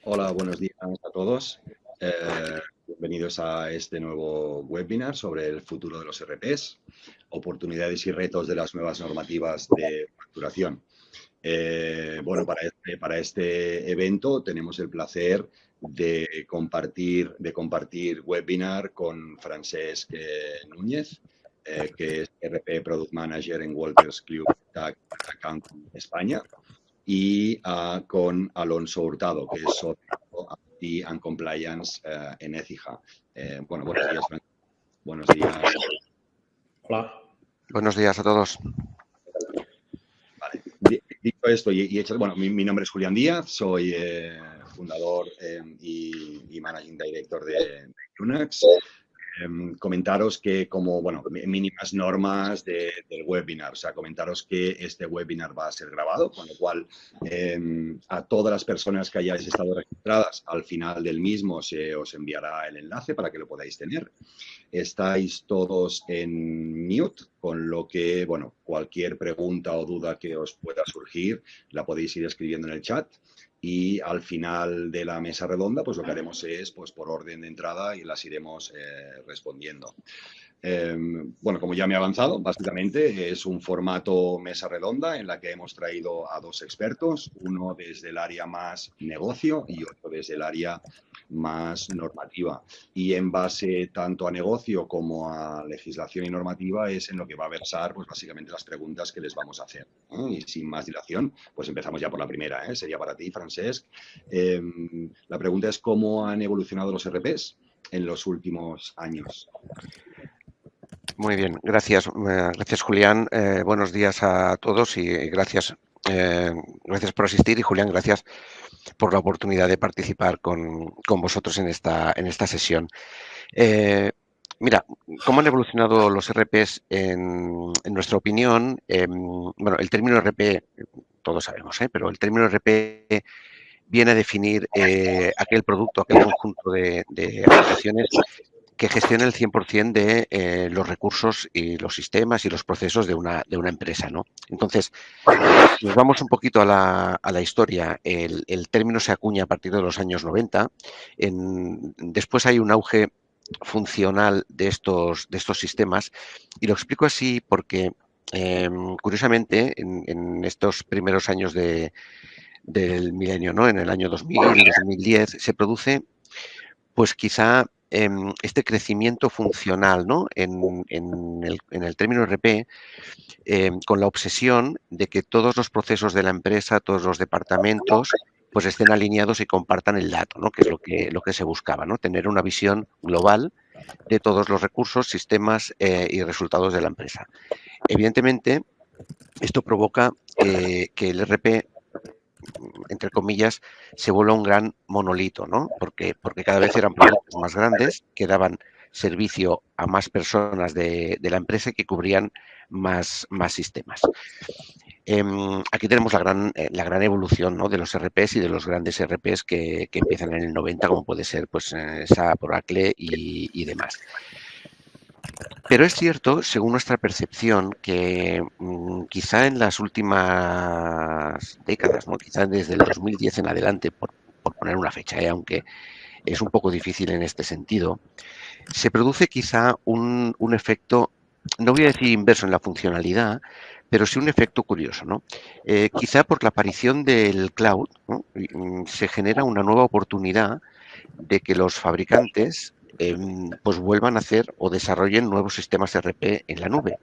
Hola, buenos días a todos. Bienvenidos a este nuevo webinar sobre el futuro de los RPs, oportunidades y retos de las nuevas normativas de facturación. Bueno, para este evento tenemos el placer de compartir webinar con Francesc Núñez, que es RP Product Manager en Walters Kluwer Accounting España, y con Alonso Hurtado, que es socio IT and Compliance en Écija. Bueno, buenos días, Francisco. Buenos días. Hola. Buenos días a todos. Vale. Dicho esto bueno, mi nombre es Julián Díaz, soy fundador y Managing Director de Unax. Comentaros que como, bueno, mínimas normas del webinar, o sea, comentaros que este webinar va a ser grabado, con lo cual a todas las personas que hayáis estado registradas, al final del mismo se os enviará el enlace para que lo podáis tener. Estáis todos en mute, con lo que, bueno, cualquier pregunta o duda que os pueda surgir la podéis ir escribiendo en el chat. Y al final de la mesa redonda, pues lo que haremos es, pues por orden de entrada, y las iremos respondiendo. Bueno, como ya me he avanzado, básicamente es un formato mesa redonda en la que hemos traído a dos expertos, uno desde el área más negocio y otro desde el área más normativa. Y en base tanto a negocio como a legislación y normativa es en lo que va a versar, pues básicamente las preguntas que les vamos a hacer. Y sin más dilación, pues empezamos ya por la primera. Sería para ti, Francesc. La pregunta es ¿cómo han evolucionado los RPs en los últimos años? Muy bien, gracias, gracias Julián. Buenos días a todos y gracias, gracias por asistir, y Julián, gracias por la oportunidad de participar con vosotros en esta sesión. Mira, ¿cómo han evolucionado los RPs en nuestra opinión? Bueno, el término RP, todos sabemos, pero el término RP viene a definir aquel producto, aquel conjunto de aplicaciones que gestiona el 100% de los recursos y los sistemas y los procesos de una empresa, ¿no? Entonces, nos vamos un poquito a la historia. El término se acuña a partir de los años 90. Después hay un auge funcional de estos sistemas, y lo explico así porque, curiosamente, en estos primeros años del milenio, ¿no? En el año 2000, 2010, se produce, pues quizá este crecimiento funcional, ¿no? en el término RP, con la obsesión de que todos los procesos de la empresa, todos los departamentos, pues estén alineados y compartan el dato, ¿no? Que es lo que se buscaba, ¿no? Tener una visión global de todos los recursos, sistemas y resultados de la empresa. Evidentemente, esto provoca que el RP, entre comillas, se vuelve un gran monolito, ¿no? Porque cada vez eran productos más grandes que daban servicio a más personas de la empresa y que cubrían más sistemas. Aquí tenemos la gran evolución, ¿no? De los RPs y de los grandes RPs que empiezan en el 90, como puede ser pues SAP, Oracle y demás. Pero es cierto, según nuestra percepción, que quizá en las últimas décadas, ¿no? Quizá desde el 2010 en adelante, por poner una fecha, aunque es un poco difícil en este sentido, se produce quizá un efecto, no voy a decir inverso en la funcionalidad, pero sí un efecto curioso, ¿no? Quizá por la aparición del cloud, ¿no? Se genera una nueva oportunidad de que los fabricantes pues vuelvan a hacer o desarrollen nuevos sistemas RP en la nube.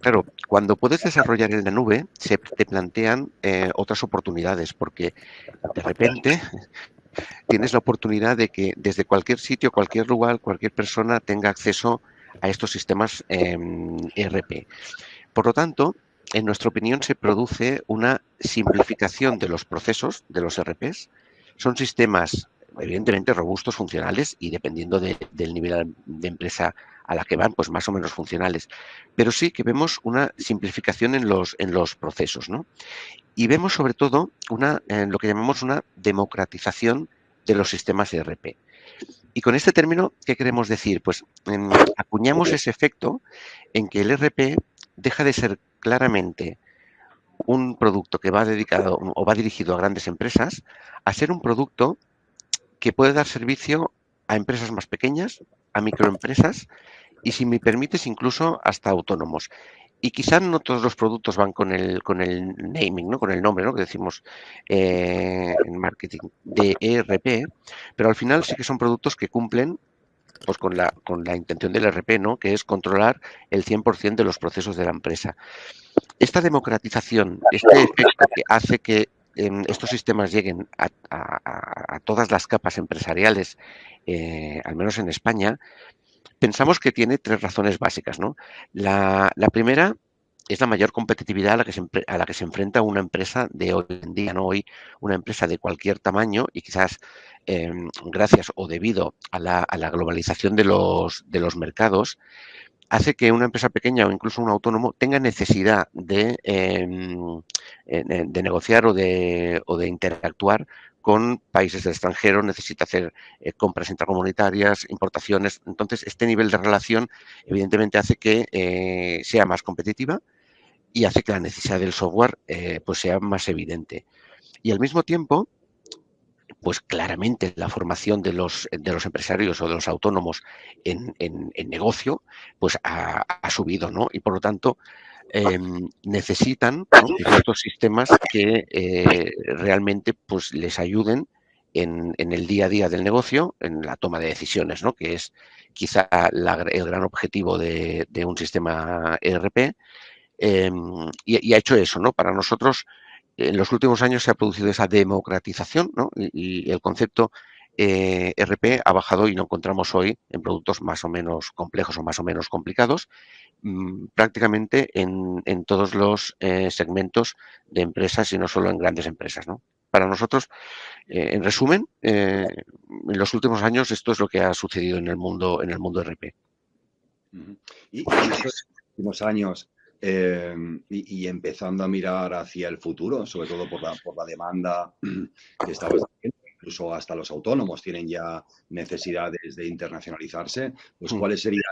Claro, cuando puedes desarrollar en la nube, se te plantean otras oportunidades, porque de repente tienes la oportunidad de que desde cualquier sitio, cualquier lugar, cualquier persona tenga acceso a estos sistemas ERP. Por lo tanto, en nuestra opinión, se produce una simplificación de los procesos de los ERPs. Son sistemas evidentemente robustos, funcionales, y dependiendo del nivel de empresa a la que van, pues más o menos funcionales. Pero sí que vemos una simplificación en los procesos, ¿no? Y vemos sobre todo lo que llamamos una democratización de los sistemas ERP. Y con este término, ¿qué queremos decir? Pues acuñamos ese efecto en que el ERP deja de ser claramente un producto que va dedicado o va dirigido a grandes empresas a ser un producto que puede dar servicio a empresas más pequeñas, a microempresas y, si me permites, incluso hasta autónomos. Y quizás no todos los productos van con el naming, ¿no? Con el nombre, ¿no? Que decimos en marketing de ERP, pero al final sí que son productos que cumplen pues con la intención del ERP, ¿no? Que es controlar el 100% de los procesos de la empresa. Esta democratización, este efecto que hace que estos sistemas lleguen a todas las capas empresariales, al menos en España, pensamos que tiene tres razones básicas, ¿no? La primera es la mayor competitividad a la que se enfrenta una empresa de hoy en día, ¿no? Hoy una empresa de cualquier tamaño y quizás gracias o debido a la globalización de los mercados, hace que una empresa pequeña o incluso un autónomo tenga necesidad de negociar o de interactuar con países del extranjero, necesita hacer compras intracomunitarias, importaciones. Entonces, este nivel de relación evidentemente hace que sea más competitiva y hace que la necesidad del software pues sea más evidente. Y al mismo tiempo, pues claramente la formación de los empresarios o de los autónomos en negocio, pues ha subido, ¿no? Y por lo tanto, necesitan, ¿no? Ciertos sistemas que realmente pues les ayuden en el día a día del negocio, en la toma de decisiones, ¿no? Que es quizá el gran objetivo de un sistema ERP. Y ha hecho eso, ¿no? Para nosotros, en los últimos años se ha producido esa democratización, ¿no? Y el concepto ERP ha bajado y lo encontramos hoy en productos más o menos complejos o más o menos complicados, prácticamente en todos los segmentos de empresas y no solo en grandes empresas, ¿no? Para nosotros, en resumen, en los últimos años esto es lo que ha sucedido en el mundo ERP. Y estos últimos años, y empezando a mirar hacia el futuro, sobre todo por la demanda que estabas haciendo, incluso hasta los autónomos tienen ya necesidades de internacionalizarse, pues ¿cuáles serían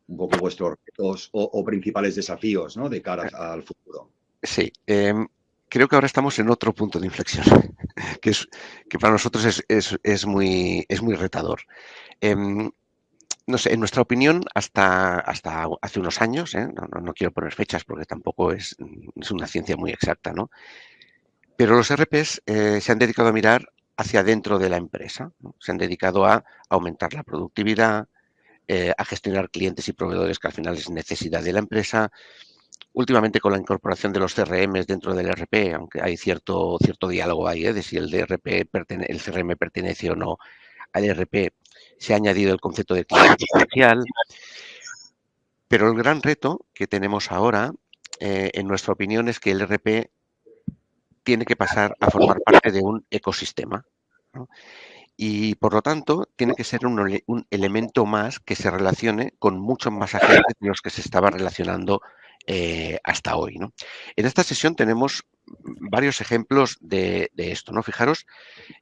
un poco vuestros retos o principales desafíos, ¿no? De cara al futuro? Sí, creo que ahora estamos en otro punto de inflexión, que para nosotros es muy retador. No sé, en nuestra opinión, hasta hace unos años, no quiero poner fechas porque tampoco es una ciencia muy exacta, ¿no? Pero los RPs se han dedicado a mirar hacia dentro de la empresa, ¿no? Se han dedicado a aumentar la productividad, a gestionar clientes y proveedores que al final es necesidad de la empresa. Últimamente, con la incorporación de los CRMs dentro del ERP, aunque hay cierto diálogo ahí, de si el el CRM pertenece o no al ERP, se ha añadido el concepto de cliente potencial. Pero el gran reto que tenemos ahora, en nuestra opinión, es que el ERP tiene que pasar a formar parte de un ecosistema, ¿no? Y, por lo tanto, tiene que ser un elemento más que se relacione con muchos más agentes de los que se estaba relacionando hasta hoy, ¿no? En esta sesión tenemos varios ejemplos de esto, ¿no? Fijaros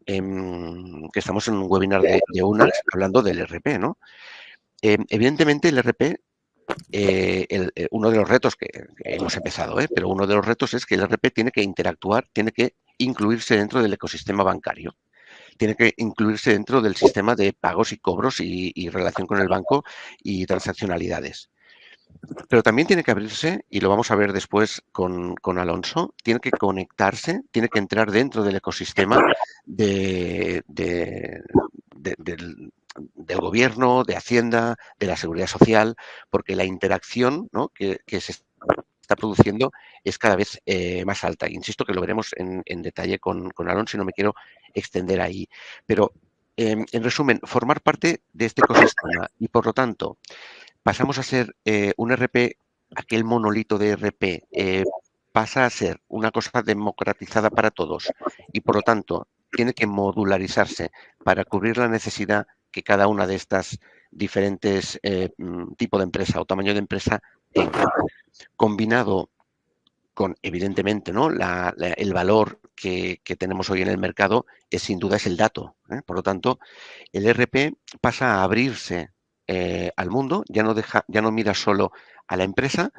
que estamos en un webinar de UNAX hablando del ERP, ¿no? Evidentemente, el ERP, uno de los retos que hemos empezado, pero uno de los retos es que el ERP tiene que interactuar, tiene que incluirse dentro del ecosistema bancario, tiene que incluirse dentro del sistema de pagos y cobros y relación con el banco y transaccionalidades. Pero también tiene que abrirse, y lo vamos a ver después con Alonso, tiene que conectarse, tiene que entrar dentro del ecosistema del gobierno, de Hacienda, de la Seguridad Social, porque la interacción, ¿no?, que se está produciendo es cada vez más alta. Insisto que lo veremos en detalle con Alonso y no me quiero extender ahí. Pero, en resumen, formar parte de este ecosistema y, por lo tanto, pasamos a ser un ERP, aquel monolito de ERP, pasa a ser una cosa democratizada para todos y, por lo tanto, tiene que modularizarse para cubrir la necesidad que cada una de estas diferentes tipos de empresa o tamaño de empresa tenga. Combinado con, evidentemente, ¿no?, el valor que tenemos hoy en el mercado es sin duda el dato. Por lo tanto, el ERP pasa a abrirse al mundo, ya no mira solo a la empresa,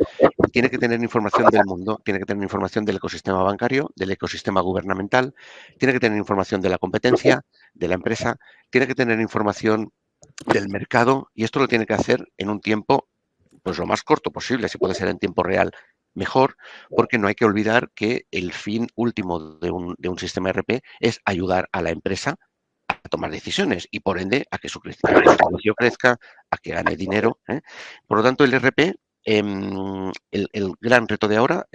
tiene que tener información del mundo, tiene que tener información del ecosistema bancario, del ecosistema gubernamental, tiene que tener información de la competencia, de la empresa, tiene que tener información del mercado, y esto lo tiene que hacer en un tiempo pues lo más corto posible, si puede ser en tiempo real, mejor, porque no hay que olvidar que el fin último de un sistema ERP es ayudar a la empresa a tomar decisiones y, por ende, a que su negocio crezca, a que gane dinero. Por lo tanto, el ERP, el gran reto de ahora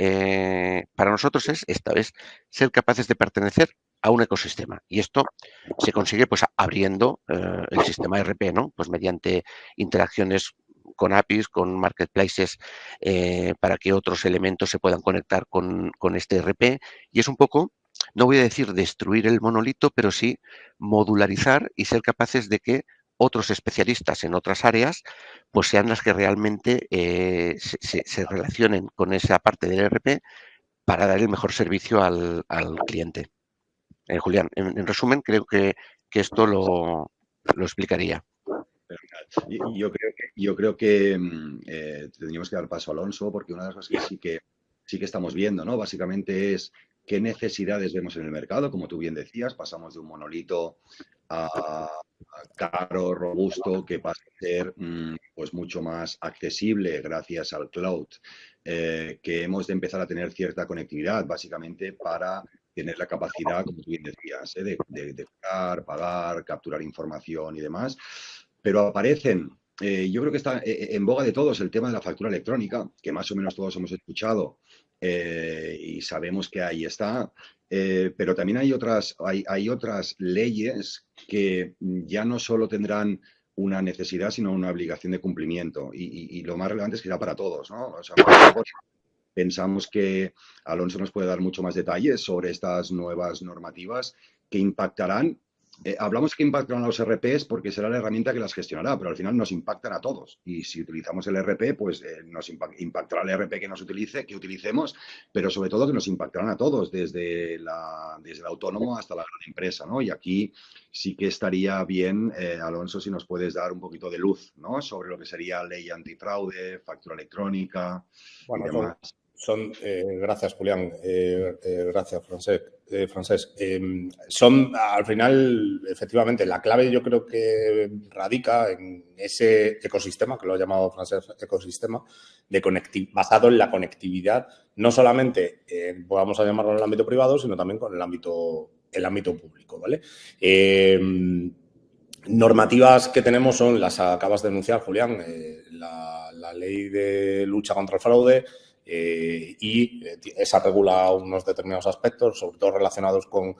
para nosotros es esta vez ser capaces de pertenecer a un ecosistema. Y esto se consigue pues abriendo el sistema ERP, ¿no? Pues mediante interacciones con APIs, con marketplaces, para que otros elementos se puedan conectar con este ERP. Y es un poco, no voy a decir destruir el monolito, pero sí modularizar y ser capaces de que otros especialistas en otras áreas pues sean las que realmente se relacionen con esa parte del ERP para dar el mejor servicio al cliente. Julián, en resumen, creo que esto lo explicaría. Yo creo que tendríamos que dar paso a Alonso, porque una de las cosas que sí que estamos viendo, ¿no? Básicamente es qué necesidades vemos en el mercado. Como tú bien decías, pasamos de un monolito a caro, robusto, que pasa a ser pues mucho más accesible gracias al cloud, que hemos de empezar a tener cierta conectividad, básicamente para tener la capacidad, como tú bien decías, de pagar, capturar información y demás. Pero aparecen, yo creo que está en boga de todos el tema de la factura electrónica, que más o menos todos hemos escuchado y sabemos que ahí está, pero también hay otras leyes que ya no solo tendrán una necesidad, sino una obligación de cumplimiento. Y lo más relevante es que será para todos, ¿no? O sea, pensamos que Alonso nos puede dar mucho más detalles sobre estas nuevas normativas que impactarán. Hablamos que impactarán a los RPs porque será la herramienta que las gestionará, pero al final nos impactan a todos. Y si utilizamos el RP, pues nos impactará el RP que que utilicemos, pero sobre todo que nos impactarán a todos, desde el autónomo hasta la gran empresa, ¿no? Y aquí sí que estaría bien, Alonso, si nos puedes dar un poquito de luz, ¿no? Sobre lo que sería ley antifraude, factura electrónica y demás. Gracias, Julián. Gracias, Francesc. Son, al final, efectivamente, la clave yo creo que radica en ese ecosistema, que lo ha llamado Francesc ecosistema, basado en la conectividad, no solamente, vamos a llamarlo en el ámbito privado, sino también con el ámbito público, ¿vale? Normativas que tenemos son, las acabas de denunciar, Julián, la ley de lucha contra el fraude, y esa regula unos determinados aspectos, sobre todo relacionados con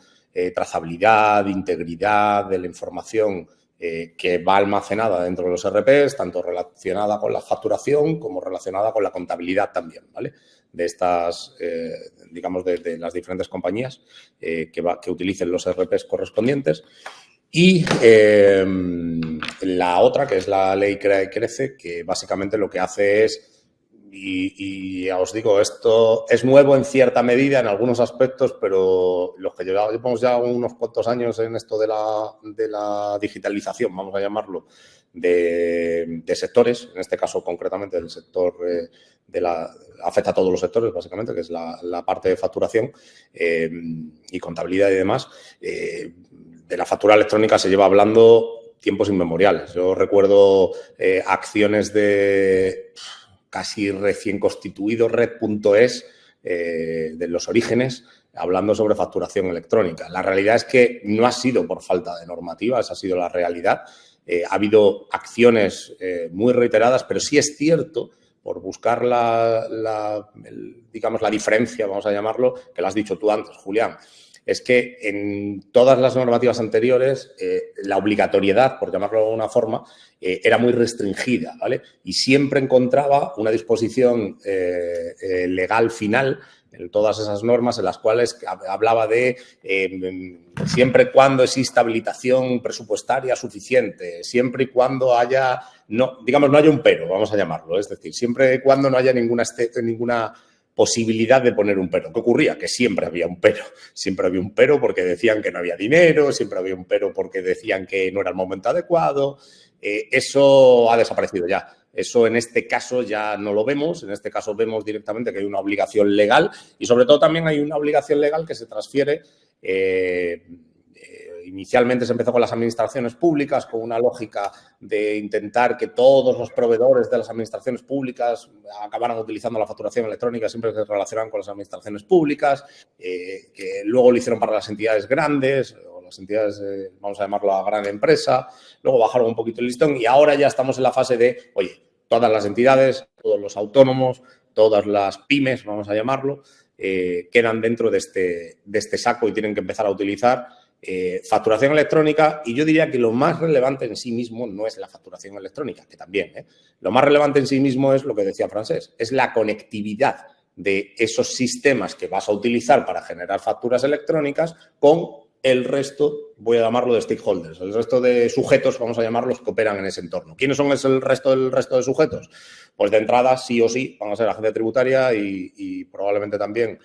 trazabilidad, integridad de la información que va almacenada dentro de los RPs, tanto relacionada con la facturación como relacionada con la contabilidad también, ¿vale? De estas, digamos, de las diferentes compañías que utilicen los RPs correspondientes. Y la otra, que es la ley Crea y Crece, que básicamente lo que hace es, y ya os digo, esto es nuevo en cierta medida en algunos aspectos, pero los que llevamos ya unos cuantos años en esto de la digitalización, vamos a llamarlo, de sectores, en este caso concretamente del sector afecta a todos los sectores, básicamente, que es la parte de facturación y contabilidad y demás. De la factura electrónica se lleva hablando tiempos inmemoriales. Yo recuerdo acciones de casi recién constituido Red.es de los orígenes, hablando sobre facturación electrónica. La realidad es que no ha sido por falta de normativa, esa ha sido la realidad. Ha habido acciones muy reiteradas, pero sí es cierto, por buscar digamos, la diferencia, vamos a llamarlo, que lo has dicho tú antes, Julián, es que en todas las normativas anteriores la obligatoriedad, por llamarlo de alguna forma, era muy restringida, ¿vale? Y siempre encontraba una disposición legal final en todas esas normas en las cuales hablaba de siempre y cuando exista habilitación presupuestaria suficiente, siempre y cuando haya, no haya un pero, vamos a llamarlo, es decir, siempre y cuando no haya ninguna posibilidad de poner un pero. ¿Qué ocurría? Que siempre había un pero. Siempre había un pero porque decían que no había dinero, siempre había un pero porque decían que no era el momento adecuado. Eso ha desaparecido ya. Eso en este caso ya no lo vemos. En este caso vemos directamente que hay una obligación legal y sobre todo también hay una obligación legal que se transfiere. Inicialmente se empezó con las administraciones públicas, con una lógica de intentar que todos los proveedores de las administraciones públicas acabaran utilizando la facturación electrónica siempre que se relacionan con las administraciones públicas, que luego lo hicieron para las entidades grandes, o las entidades, vamos a llamarlo a gran empresa, luego bajaron un poquito el listón y ahora ya estamos en la fase de, oye, todas las entidades, todos los autónomos, todas las pymes, vamos a llamarlo, quedan dentro de este saco y tienen que empezar a utilizar facturación electrónica. Y yo diría que lo más relevante en sí mismo no es la facturación electrónica, que también, lo más relevante en sí mismo es lo que decía Francesc, es la conectividad de esos sistemas que vas a utilizar para generar facturas electrónicas con el resto, voy a llamarlo de stakeholders, el resto de sujetos, vamos a llamarlos, que operan en ese entorno. ¿Quiénes son el resto de sujetos? Pues de entrada, sí o sí, van a ser la agencia tributaria y probablemente también,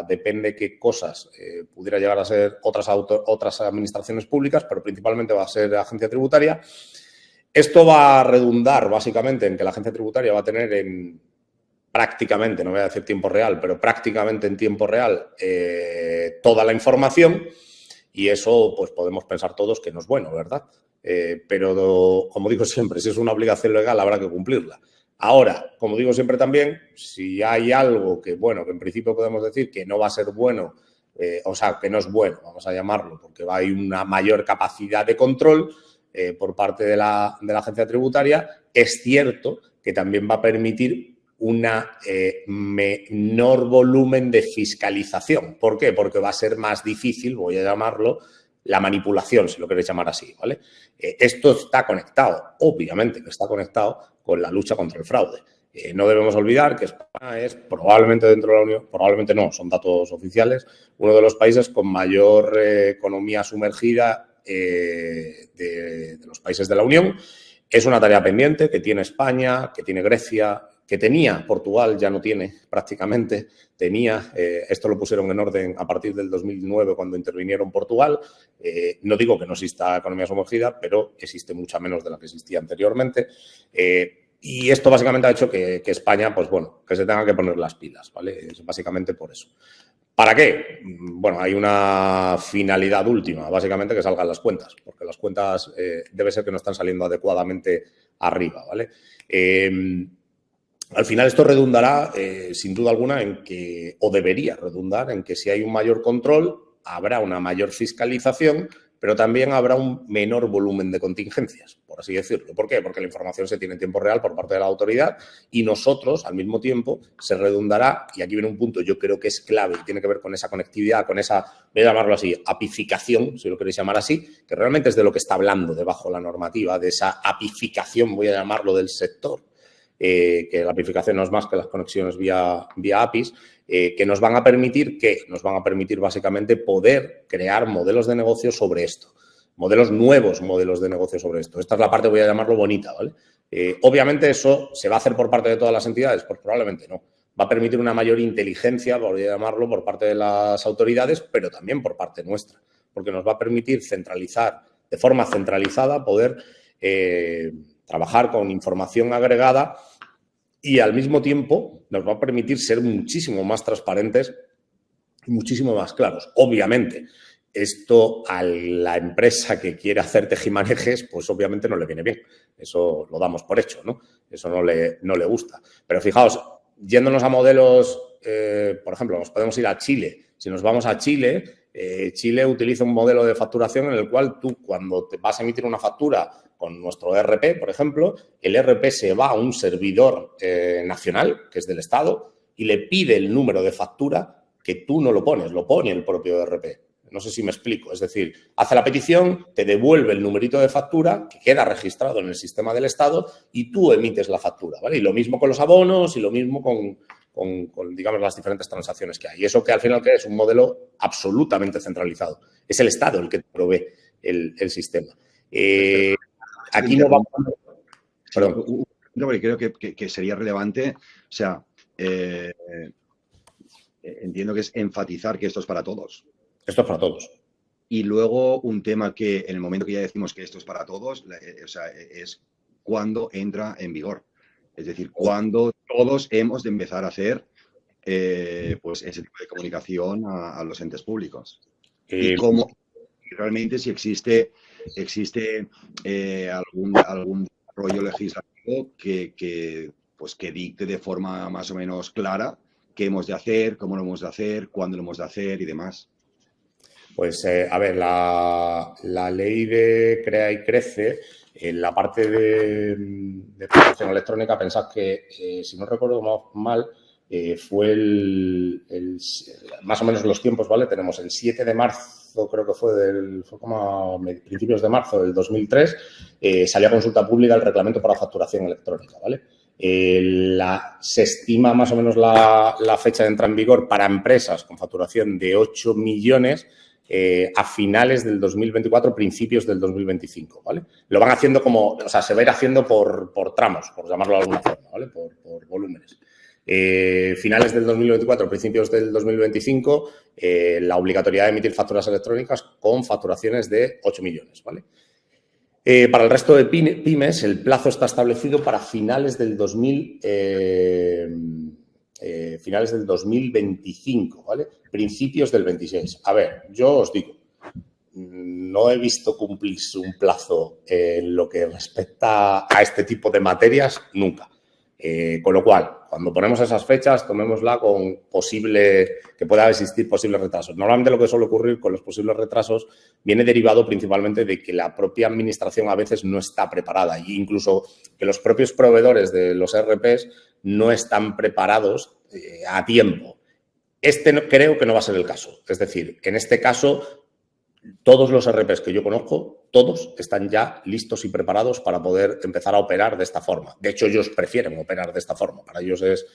depende qué cosas pudiera llegar a ser otras administraciones públicas, pero principalmente va a ser la agencia tributaria. Esto va a redundar básicamente en que la agencia tributaria va a tener prácticamente, no voy a decir tiempo real, pero prácticamente en tiempo real toda la información. Y eso, pues podemos pensar todos que no es bueno, ¿verdad? Pero, como digo siempre, si es una obligación legal, habrá que cumplirla. Ahora, como digo siempre también, si hay algo que, bueno, que en principio podemos decir que no va a ser bueno, o sea, que no es bueno, vamos a llamarlo, porque hay una mayor capacidad de control por parte de la agencia tributaria, es cierto que también va a permitir un menor volumen de fiscalización. ¿Por qué? Porque va a ser más difícil, voy a llamarlo, la manipulación, si lo queréis llamar así, ¿vale? Esto está conectado, obviamente que está conectado con la lucha contra el fraude. No debemos olvidar que España es probablemente dentro de la Unión, probablemente no, son datos oficiales, uno de los países con mayor economía sumergida de los países de la Unión. Es una tarea pendiente que tiene España, que tiene Grecia, que tenía Portugal, ya no tiene prácticamente, esto lo pusieron en orden a partir del 2009 cuando intervinieron Portugal. No digo que no exista economía sumergida, pero existe mucha menos de la que existía anteriormente. Y esto básicamente ha hecho que España, pues bueno, que se tenga que poner las pilas, ¿vale? Es básicamente por eso. ¿Para qué? Bueno, hay una finalidad última, básicamente que salgan las cuentas, porque las cuentas debe ser que no están saliendo adecuadamente arriba, ¿vale? Al final esto redundará, sin duda alguna, en que, o debería redundar, en que si hay un mayor control, habrá una mayor fiscalización, pero también habrá un menor volumen de contingencias, por así decirlo. ¿Por qué? Porque la información se tiene en tiempo real por parte de la autoridad y nosotros, al mismo tiempo, se redundará, y aquí viene un punto yo creo que es clave y tiene que ver con esa conectividad, con esa, voy a llamarlo así, apificación, si lo queréis llamar así, que realmente es de lo que está hablando debajo de la normativa, de esa apificación, voy a llamarlo, del sector. Que la apificación no es más que las conexiones vía APIs, que nos van a permitir básicamente poder crear modelos de negocio sobre esto, nuevos modelos de negocio sobre esto. Esta es la parte, voy a llamarlo, bonita, ¿vale? Obviamente eso se va a hacer por parte de todas las entidades, pues probablemente no. Va a permitir una mayor inteligencia, voy a llamarlo, por parte de las autoridades, pero también por parte nuestra, porque nos va a permitir centralizar, de forma centralizada, poder trabajar con información agregada y al mismo tiempo nos va a permitir ser muchísimo más transparentes y muchísimo más claros. Obviamente, esto a la empresa que quiere hacer tejimanejes, pues obviamente no le viene bien. Eso lo damos por hecho, ¿no? Eso no le gusta. Pero fijaos, yéndonos a modelos, por ejemplo, nos podemos ir a Chile. Si nos vamos a Chile, Chile utiliza un modelo de facturación en el cual tú, cuando te vas a emitir una factura con nuestro ERP, por ejemplo, el ERP se va a un servidor nacional, que es del Estado, y le pide el número de factura que tú no lo pones, lo pone el propio ERP. No sé si me explico. Es decir, hace la petición, te devuelve el numerito de factura que queda registrado en el sistema del Estado y tú emites la factura, ¿vale? Y lo mismo con los abonos y lo mismo con digamos, las diferentes transacciones que hay. Y eso que al final que es un modelo absolutamente centralizado. Es el Estado el que provee el sistema. Aquí no vamos... Perdón. Creo que sería relevante, o sea, entiendo que es enfatizar que esto es para todos. Esto es para todos. Y luego un tema que en el momento que ya decimos que esto es para todos, o sea, es cuando entra en vigor. Es decir, cuando todos hemos de empezar a hacer pues ese tipo de comunicación a los entes públicos. Y cómo realmente si existe algún rollo legislativo pues que dicte de forma más o menos clara qué hemos de hacer, cómo lo hemos de hacer, cuándo lo hemos de hacer y demás. Pues, a ver, la ley de Crea y Crece, en la parte de facturación electrónica, pensad que, si no recuerdo mal, fue más o menos los tiempos, ¿vale? Tenemos el 7 de marzo, creo que fue como a principios de marzo del 2003, salió a consulta pública el reglamento para facturación electrónica, ¿vale? Se estima más o menos la fecha de entrada en vigor para empresas con facturación de 8 millones a finales del 2024, principios del 2025, ¿vale? Lo van haciendo se va a ir haciendo por tramos, por llamarlo de alguna forma, ¿vale? Por volúmenes. Finales del 2024, principios del 2025, la obligatoriedad de emitir facturas electrónicas con facturaciones de 8 millones, ¿vale? Para el resto de pymes, el plazo está establecido para finales del 2025, ¿vale? Principios del 26. A ver, yo os digo, no he visto cumplirse un plazo en lo que respecta a este tipo de materias nunca. Con lo cual, cuando ponemos esas fechas, tomémosla con que pueda existir posibles retrasos. Normalmente lo que suele ocurrir con los posibles retrasos viene derivado principalmente de que la propia administración a veces no está preparada e incluso que los propios proveedores de los ERPs no están preparados a tiempo. Creo que no va a ser el caso. Es decir, en este caso, todos los ERPs que yo conozco, todos están ya listos y preparados para poder empezar a operar de esta forma. De hecho, ellos prefieren operar de esta forma. Para ellos es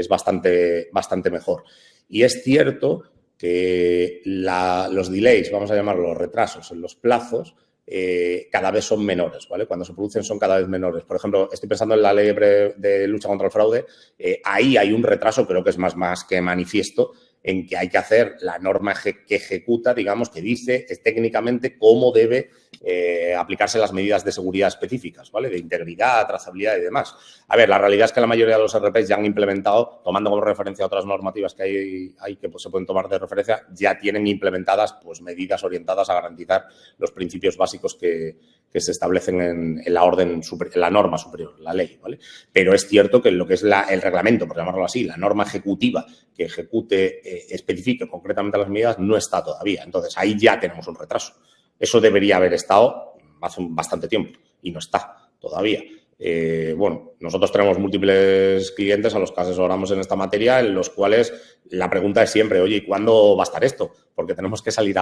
bastante mejor. Y es cierto que los delays, vamos a llamarlos retrasos en los plazos, cada vez son menores, ¿vale? Cuando se producen son cada vez menores. Por ejemplo, estoy pensando en la ley de lucha contra el fraude. Ahí hay un retraso, creo que es más que manifiesto, en que hay que hacer la norma que ejecuta, digamos, que dice técnicamente cómo debe aplicarse las medidas de seguridad específicas, ¿vale? De integridad, trazabilidad y demás. A ver, la realidad es que la mayoría de los ERPs ya han implementado, tomando como referencia otras normativas que hay que pues, se pueden tomar de referencia, ya tienen implementadas pues, medidas orientadas a garantizar los principios básicos que se establecen en la orden superior, en la norma superior, la ley, ¿vale? Pero es cierto que lo que es el reglamento, por llamarlo así, la norma ejecutiva que especifique concretamente las medidas, no está todavía. Entonces, ahí ya tenemos un retraso. Eso debería haber estado hace bastante tiempo y no está todavía. Bueno, nosotros tenemos múltiples clientes a los que asesoramos en esta materia, en los cuales la pregunta es siempre, oye, ¿y cuándo va a estar esto? Porque tenemos que salir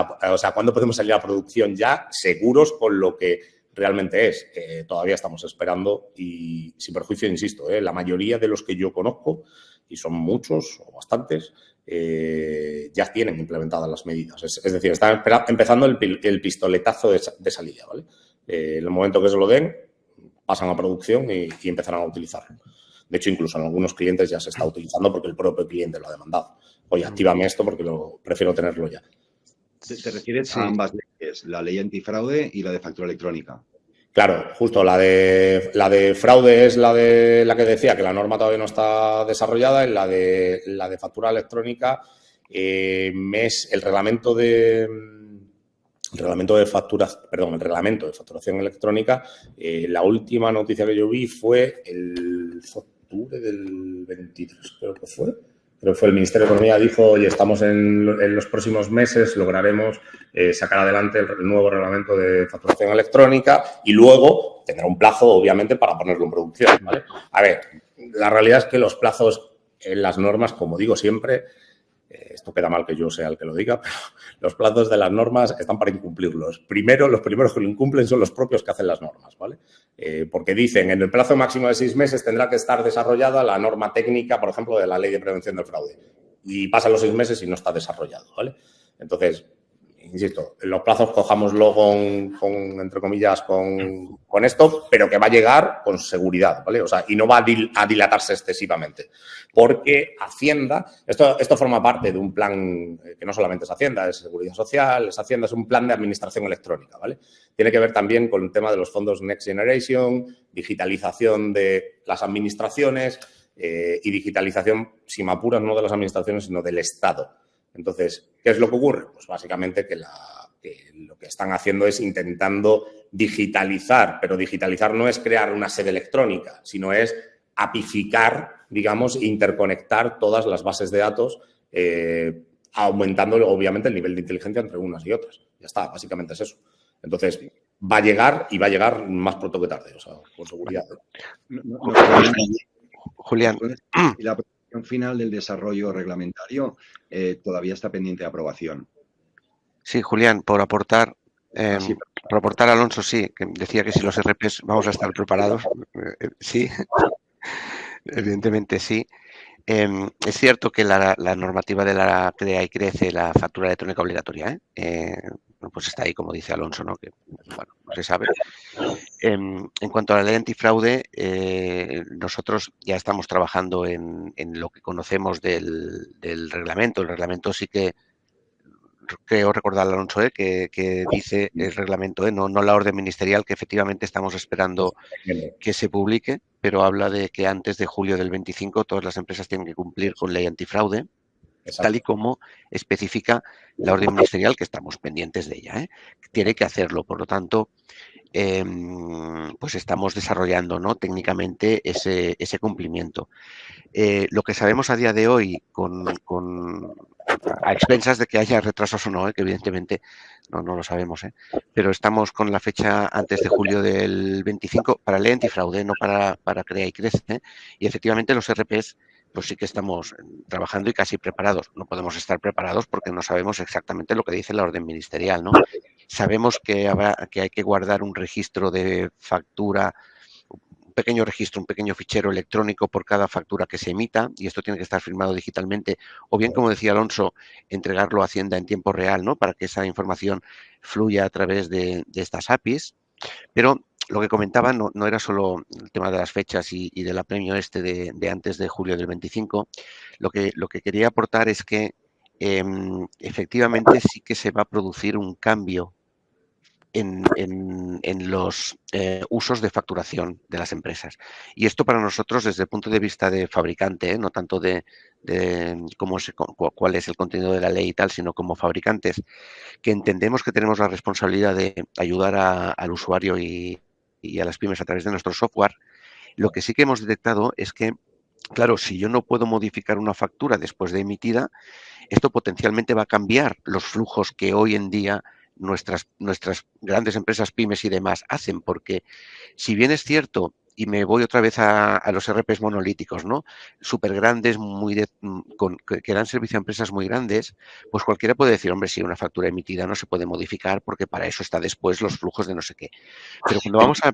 ¿cuándo podemos salir a producción ya seguros con lo que realmente es? Todavía estamos esperando y sin perjuicio, insisto, la mayoría de los que yo conozco, y son muchos o bastantes, ya tienen implementadas las medidas. Es decir, están empezando el pistoletazo de salida, ¿vale? En el momento que se lo den, pasan a producción y empezarán a utilizarlo. De hecho, incluso en algunos clientes ya se está utilizando porque el propio cliente lo ha demandado. Oye, actívame esto porque prefiero tenerlo ya. ¿Te refieres a ambas leyes? La ley antifraude y la de factura electrónica. Claro, justo la de fraude es la que decía que la norma todavía no está desarrollada. En la de factura electrónica es el reglamento de facturación electrónica. La última noticia que yo vi fue el octubre del 23, creo que fue. Creo que fue el Ministerio de Economía, dijo, oye, estamos en los próximos meses, lograremos sacar adelante el nuevo reglamento de facturación electrónica y luego tendrá un plazo, obviamente, para ponerlo en producción, ¿vale? A ver, la realidad es que los plazos en las normas, como digo siempre, esto queda mal que yo sea el que lo diga, pero los plazos de las normas están para incumplirlos. Los primeros que lo incumplen son los propios que hacen las normas, ¿vale? Porque dicen, en el plazo máximo de 6 meses tendrá que estar desarrollada la norma técnica, por ejemplo, de la Ley de Prevención del Fraude. Y pasan los 6 meses y no está desarrollado, ¿vale? Entonces, insisto, los plazos cojámoslo entre comillas, con esto, pero que va a llegar con seguridad, ¿vale? O sea, y no va a dilatarse excesivamente. Porque Hacienda, esto forma parte de un plan que no solamente es Hacienda, es Seguridad Social, es Hacienda, es un plan de administración electrónica, ¿vale? Tiene que ver también con el tema de los fondos Next Generation, digitalización de las administraciones y digitalización, si me apuras, no de las administraciones, sino del Estado. Entonces, ¿qué es lo que ocurre? Pues básicamente que lo que están haciendo es intentando digitalizar, pero digitalizar no es crear una sede electrónica, sino es apificar, digamos, interconectar todas las bases de datos, aumentando obviamente el nivel de inteligencia entre unas y otras. Ya está, básicamente es eso. Entonces, va a llegar y va a llegar más pronto que tarde, o sea, con seguridad. Julián. Y la aprobación final del desarrollo reglamentario todavía está pendiente de aprobación. Sí, Julián, por aportar, Alonso, sí, que decía que si los RPs vamos a estar preparados, sí, evidentemente sí. Es cierto que la normativa de la CREA y crece la factura electrónica obligatoria, pues está ahí, como dice Alonso, ¿no? Que, bueno, no se sabe. En cuanto a la ley antifraude, nosotros ya estamos trabajando en lo que conocemos del reglamento. El reglamento sí que creo recordar, Alonso, que dice el reglamento, no la orden ministerial, que efectivamente estamos esperando que se publique, pero habla de que antes de julio del 25 todas las empresas tienen que cumplir con ley antifraude, tal y como especifica la orden ministerial, que estamos pendientes de ella. Tiene que hacerlo, por lo tanto, pues estamos desarrollando, ¿no?, técnicamente ese cumplimiento. Lo que sabemos a día de hoy, a expensas de que haya retrasos o no, que evidentemente no lo sabemos, pero estamos con la fecha antes de julio del 25 para ley antifraude, no para CREA y crece, y efectivamente los RPs pues sí que estamos trabajando y casi preparados. No podemos estar preparados porque no sabemos exactamente lo que dice la orden ministerial, ¿no? Sabemos que hay que guardar un registro de factura, un pequeño registro, un pequeño fichero electrónico por cada factura que se emita, y esto tiene que estar firmado digitalmente, o bien, como decía Alonso, entregarlo a Hacienda en tiempo real, ¿no?, para que esa información fluya a través de estas APIs. Pero lo que comentaba no era solo el tema de las fechas y del apremio de antes de julio del 25. Lo que quería aportar es que efectivamente sí que se va a producir un cambio en los usos de facturación de las empresas. Y esto para nosotros, desde el punto de vista de fabricante, no tanto de cuál es el contenido de la ley y tal, sino como fabricantes, que entendemos que tenemos la responsabilidad de ayudar al usuario y a las pymes a través de nuestro software. Lo que sí que hemos detectado es que, claro, si yo no puedo modificar una factura después de emitida, esto potencialmente va a cambiar los flujos que hoy en día nuestras grandes empresas pymes y demás hacen, porque si bien es cierto, y me voy otra vez a los RPs monolíticos, ¿no?, súper grandes, que dan servicio a empresas muy grandes, pues cualquiera puede decir, hombre, si una factura emitida no se puede modificar porque para eso está después los flujos de no sé qué. Pero cuando vamos a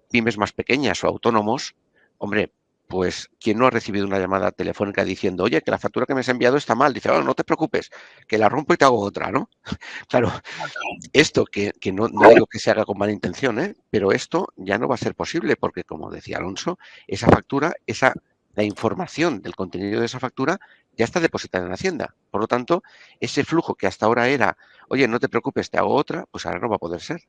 pymes más pequeñas o autónomos, hombre, pues ¿quién no ha recibido una llamada telefónica diciendo, oye, que la factura que me has enviado está mal? Dice, oh, no te preocupes, que la rompo y te hago otra, ¿no? Claro, esto que no digo que se haga con mala intención, pero esto ya no va a ser posible porque, como decía Alonso, esa factura, la información del contenido de esa factura ya está depositada en Hacienda. Por lo tanto, ese flujo que hasta ahora era, oye, no te preocupes, te hago otra, pues ahora no va a poder ser.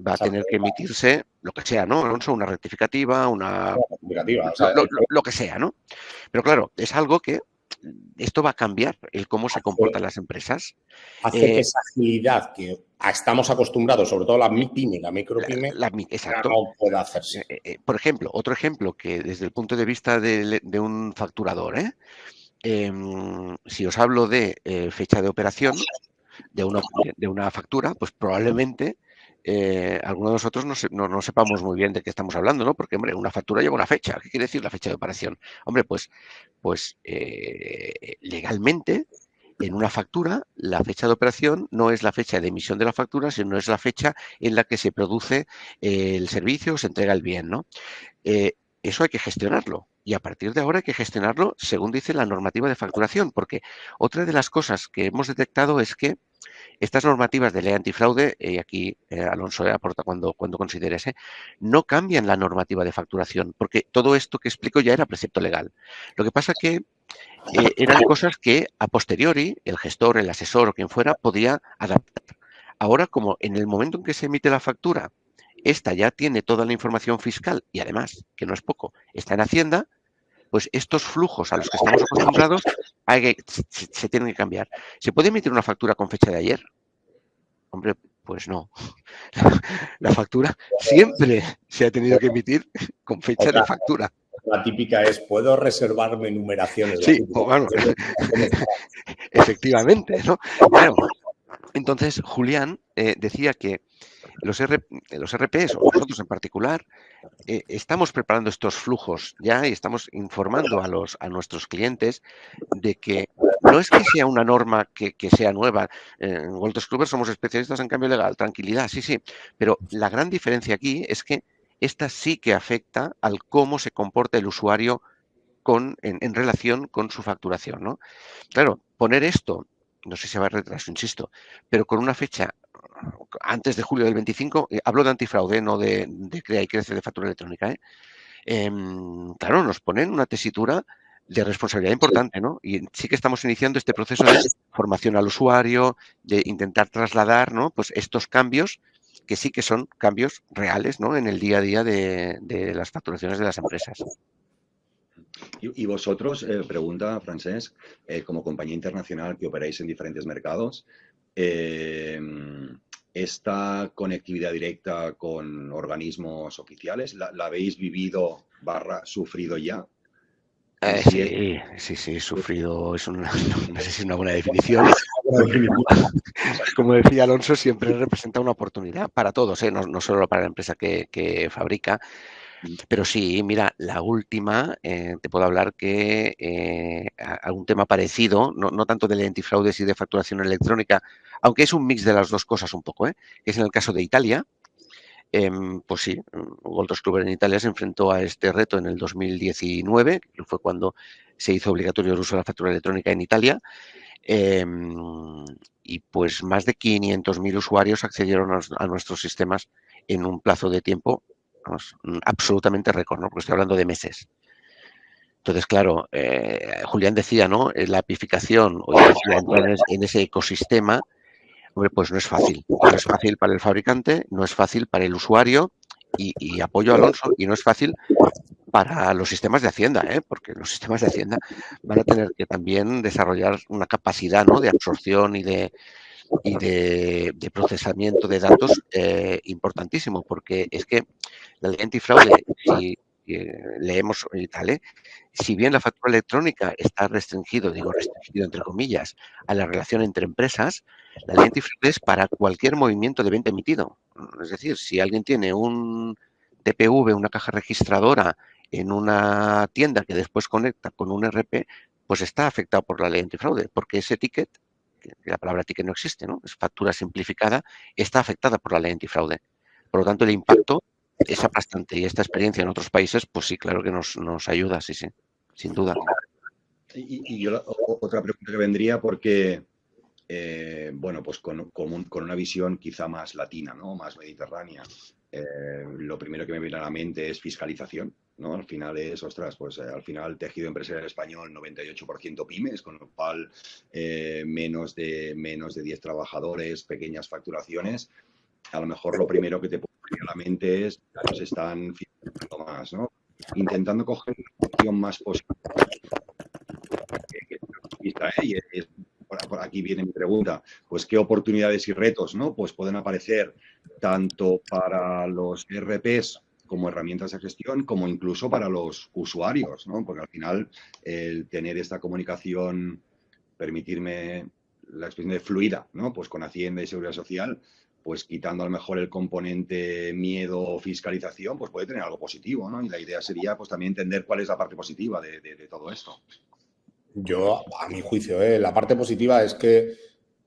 Va a tener que emitirse lo que sea, ¿no, Alonso? Una rectificativa, lo que sea, ¿no? Pero claro, es algo que esto va a cambiar el cómo se comportan las empresas. Hace que esa agilidad que estamos acostumbrados, sobre todo la pyme, la micropyme, exacto, no pueda hacerse. Por ejemplo, otro ejemplo que desde el punto de vista de un facturador, si os hablo de fecha de operación de una factura, pues probablemente algunos de nosotros no sepamos muy bien de qué estamos hablando, ¿no? Porque, hombre, una factura lleva una fecha. ¿Qué quiere decir la fecha de operación? Hombre, pues legalmente, en una factura, la fecha de operación no es la fecha de emisión de la factura, sino es la fecha en la que se produce el servicio o se entrega el bien, ¿no? eso hay que gestionarlo. Y a partir de ahora hay que gestionarlo según dice la normativa de facturación, porque otra de las cosas que hemos detectado es que estas normativas de ley antifraude, y aquí Alonso aporta cuando consideres, no cambian la normativa de facturación, porque todo esto que explico ya era precepto legal. Lo que pasa que eran cosas que a posteriori el gestor, el asesor o quien fuera podía adaptar. Ahora, como en el momento en que se emite la factura, esta ya tiene toda la información fiscal y además, que no es poco, está en Hacienda, pues estos flujos a los que estamos acostumbrados se tienen que cambiar. ¿Se puede emitir una factura con fecha de ayer? Hombre, pues no. La factura siempre se ha tenido que emitir con fecha de factura. La típica es, ¿puedo reservarme numeraciones? Sí, pues bueno, efectivamente, ¿no? Claro. Entonces, Julián decía que los RPs, o nosotros en particular, estamos preparando estos flujos ya y estamos informando a nuestros clientes de que no es que sea una norma que sea nueva. En Wolters Kluwer somos especialistas en cambio legal, tranquilidad, sí, sí. Pero la gran diferencia aquí es que esta sí que afecta al cómo se comporta el usuario en relación con su facturación, ¿no? Claro, poner esto, no sé si se va a retraso, insisto, pero con una fecha antes de julio del 25, hablo de antifraude, no de crea y crece de factura electrónica, claro, nos ponen una tesitura de responsabilidad importante, ¿no? Y sí que estamos iniciando este proceso de formación al usuario, de intentar trasladar, ¿no? Pues estos cambios que sí que son cambios reales, ¿no? En el día a día de las facturaciones de las empresas. Y vosotros, pregunta Francesc, como compañía internacional que operáis en diferentes mercados, ¿esta conectividad directa con organismos oficiales la habéis vivido / sufrido ya? Sí, sufrido, no sé si es una buena definición. Como decía Alonso, siempre representa una oportunidad para todos, no solo para la empresa que fabrica. Pero sí, mira, la última, te puedo hablar que algún tema parecido, no tanto de antifraudes y de facturación electrónica, aunque es un mix de las dos cosas un poco, que es en el caso de Italia. Pues sí, Wolters Kluwer en Italia se enfrentó a este reto en el 2019, que fue cuando se hizo obligatorio el uso de la factura electrónica en Italia. Y pues más de 500.000 usuarios accedieron a nuestros sistemas en un plazo de tiempo absolutamente récord, ¿no? Porque estoy hablando de meses. Entonces, claro, Julián decía, ¿no? La apificación o entrar en ese ecosistema, hombre, pues no es fácil. No es fácil para el fabricante, no es fácil para el usuario y apoyo a Alonso, y no es fácil para los sistemas de Hacienda, porque los sistemas de Hacienda van a tener que también desarrollar una capacidad, ¿no? De absorción y de procesamiento de datos importantísimo, porque es que la ley antifraude, si leemos y tal, si bien la factura electrónica está restringido entre comillas, a la relación entre empresas, la ley antifraude es para cualquier movimiento de venta emitido. Es decir, si alguien tiene un TPV, una caja registradora en una tienda que después conecta con un RP, pues está afectado por la ley antifraude, porque ese ticket, que la palabra ticket no existe, ¿no? Es factura simplificada, está afectada por la ley antifraude. Por lo tanto, el impacto es aplastante y esta experiencia en otros países, pues sí, claro que nos ayuda, sí, sin duda. Y yo otra pregunta que vendría porque, bueno, pues con una visión quizá más latina, ¿no? Más mediterránea. Lo primero que me viene a la mente es fiscalización, ¿no? Al final es, ostras, pues al final tejido empresarial español 98% pymes, con lo cual menos de 10 trabajadores, pequeñas facturaciones. A lo mejor lo primero que te puede venir a la mente es, pues están fiscalizando más, ¿no? Intentando coger una opción más positiva. Por aquí viene mi pregunta, pues qué oportunidades y retos, ¿no? Pues pueden aparecer tanto para los RPs como herramientas de gestión, como incluso para los usuarios, ¿no? Porque al final el tener esta comunicación, permitirme la expresión de fluida, ¿no? Pues con Hacienda y Seguridad Social, pues quitando a lo mejor el componente miedo o fiscalización, pues puede tener algo positivo, ¿no? Y la idea sería pues también entender cuál es la parte positiva de todo esto. Yo, a mi juicio, la parte positiva es que,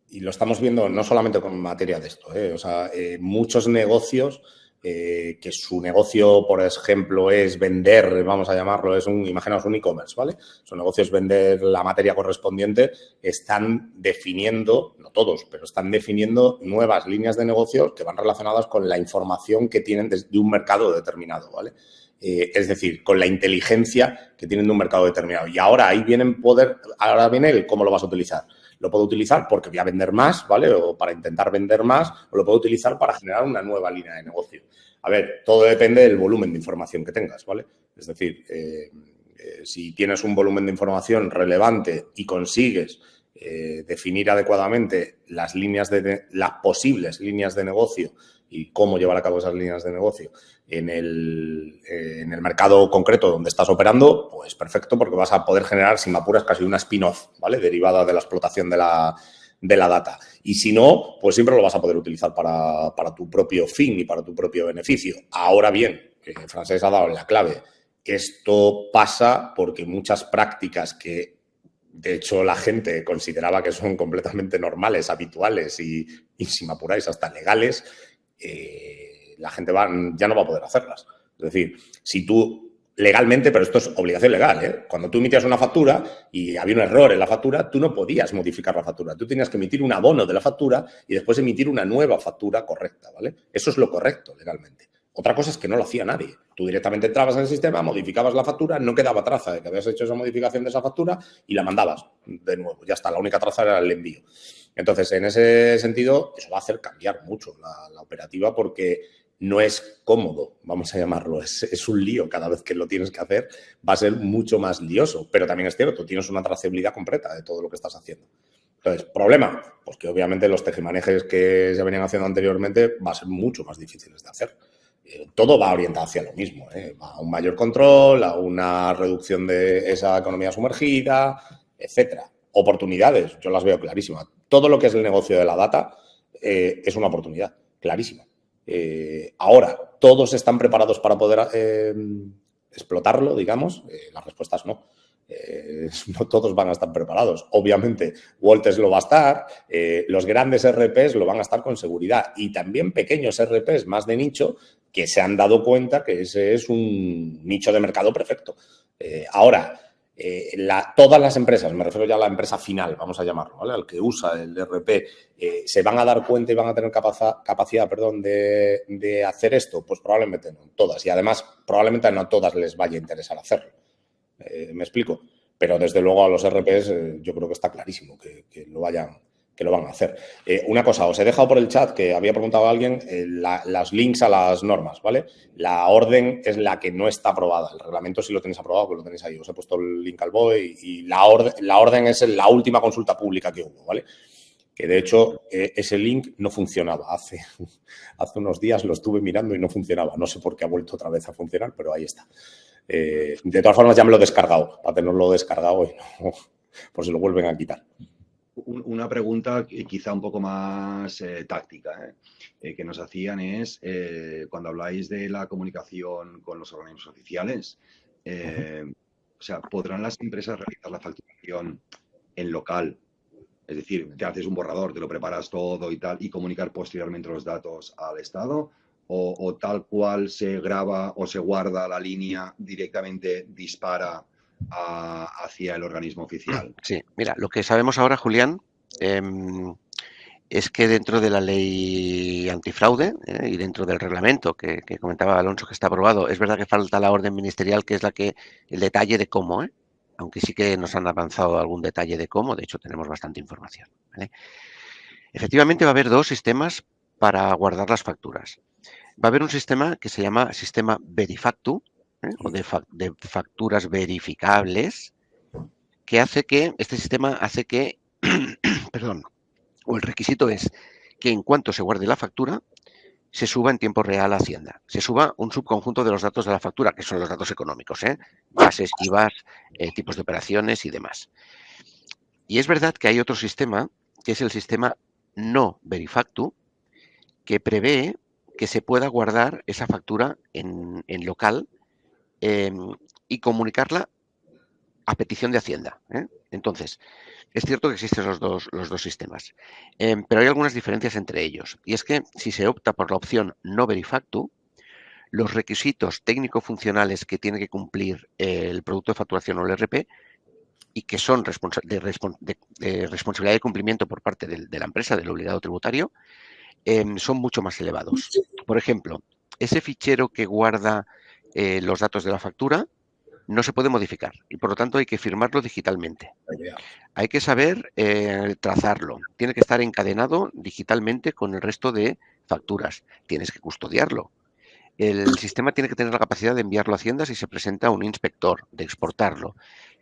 y lo estamos viendo no solamente con materia de esto, o sea, muchos negocios que su negocio, por ejemplo, es vender, vamos a llamarlo, imaginaos un e-commerce, ¿vale? Su negocio es vender la materia correspondiente, están definiendo, no todos, pero están definiendo nuevas líneas de negocio que van relacionadas con la información que tienen de un mercado determinado, ¿vale? Es decir, con la inteligencia que tienen de un mercado determinado. Y ahora ahora viene el cómo lo vas a utilizar. Lo puedo utilizar porque voy a vender más, ¿vale? O para intentar vender más, o lo puedo utilizar para generar una nueva línea de negocio. A ver, todo depende del volumen de información que tengas, ¿vale? Es decir, si tienes un volumen de información relevante y consigues definir adecuadamente las posibles líneas de negocio y cómo llevar a cabo esas líneas de negocio en el mercado concreto donde estás operando, pues perfecto, porque vas a poder generar, si me apuras, casi una spin-off, ¿vale? Derivada de la explotación de la data. Y si no, pues siempre lo vas a poder utilizar para tu propio fin y para tu propio beneficio. Ahora bien, Francesc ha dado la clave. Esto pasa porque muchas prácticas que, de hecho, la gente consideraba que son completamente normales, habituales y si me apuráis, hasta legales, la gente ya no va a poder hacerlas. Es decir, si tú legalmente, pero esto es obligación legal, ¿eh? Cuando tú emitías una factura y había un error en la factura, tú no podías modificar la factura. Tú tenías que emitir un abono de la factura y después emitir una nueva factura correcta, ¿vale? Eso es lo correcto legalmente. Otra cosa es que no lo hacía nadie. Tú directamente entrabas en el sistema, modificabas la factura, no quedaba traza de que habías hecho esa modificación de esa factura y la mandabas de nuevo. Ya está, la única traza era el envío. Entonces, en ese sentido, eso va a hacer cambiar mucho la operativa porque no es cómodo, vamos a llamarlo. Es un lío cada vez que lo tienes que hacer. Va a ser mucho más lioso, pero también es cierto, tienes una trazabilidad completa de todo lo que estás haciendo. Entonces, ¿problema? Pues que obviamente los tejemanejes que se venían haciendo anteriormente va a ser mucho más difíciles de hacer. Todo va orientado hacia lo mismo, va a un mayor control, a una reducción de esa economía sumergida, etcétera. Oportunidades, yo las veo clarísimas. Todo lo que es el negocio de la data es una oportunidad, clarísima. Ahora, ¿todos están preparados para poder explotarlo, digamos? La respuesta es no. No todos van a estar preparados. Obviamente, Walters lo va a estar, los grandes RPs lo van a estar con seguridad y también pequeños RPs más de nicho que se han dado cuenta que ese es un nicho de mercado perfecto. Ahora, todas las empresas, me refiero ya a la empresa final, vamos a llamarlo, ¿vale? Al que usa el RP, ¿se van a dar cuenta y van a tener capacidad de hacer esto? Pues probablemente no todas. Y además, probablemente no a todas les vaya a interesar hacerlo. ¿Me explico? Pero desde luego a los RPs yo creo que está clarísimo que lo van a hacer. Una cosa, os he dejado por el chat que había preguntado a alguien las links a las normas, ¿vale? La orden es la que no está aprobada. El reglamento sí lo tenéis aprobado, pues lo tenéis ahí. Os he puesto el link al BOE y la orden es la última consulta pública que hubo, ¿vale? Que de hecho ese link no funcionaba. Hace unos días lo estuve mirando y no funcionaba. No sé por qué ha vuelto otra vez a funcionar, pero ahí está. De todas formas ya me lo he descargado, para tenerlo descargado y no, por si lo vuelven a quitar. Una pregunta quizá un poco más táctica que nos hacían es, cuando habláis de la comunicación con los organismos oficiales, o sea, ¿podrán las empresas realizar la facturación en local? Es decir, te haces un borrador, te lo preparas todo y tal, y comunicar posteriormente los datos al Estado, o tal cual se graba o se guarda la línea, directamente dispara hacia el organismo oficial. Sí, mira, lo que sabemos ahora, Julián, es que dentro de la ley antifraude y dentro del reglamento que comentaba Alonso que está aprobado, es verdad que falta la orden ministerial, que es el detalle de cómo, aunque sí que nos han avanzado algún detalle de cómo, de hecho tenemos bastante información, ¿vale? Efectivamente va a haber dos sistemas para guardar las facturas. Va a haber un sistema que se llama sistema Verifactu, o de facturas verificables, que hace que, este sistema hace que, perdón, o el requisito es que en cuanto se guarde la factura, se suba en tiempo real a Hacienda. Se suba un subconjunto de los datos de la factura, que son los datos económicos, bases, IVAs, tipos de operaciones y demás. Y es verdad que hay otro sistema, que es el sistema no Verifactu, que prevé que se pueda guardar esa factura en local y comunicarla a petición de Hacienda. Entonces, es cierto que existen los dos sistemas, pero hay algunas diferencias entre ellos. Y es que si se opta por la opción no Verifactu, los requisitos técnico-funcionales que tiene que cumplir el producto de facturación o el ERP y que son de responsabilidad de cumplimiento por parte de la empresa, del obligado tributario, son mucho más elevados. Por ejemplo, ese fichero que guarda los datos de la factura no se puede modificar y, por lo tanto, hay que firmarlo digitalmente. Hay que saber trazarlo. Tiene que estar encadenado digitalmente con el resto de facturas. Tienes que custodiarlo. El sistema tiene que tener la capacidad de enviarlo a Hacienda si se presenta un inspector, de exportarlo.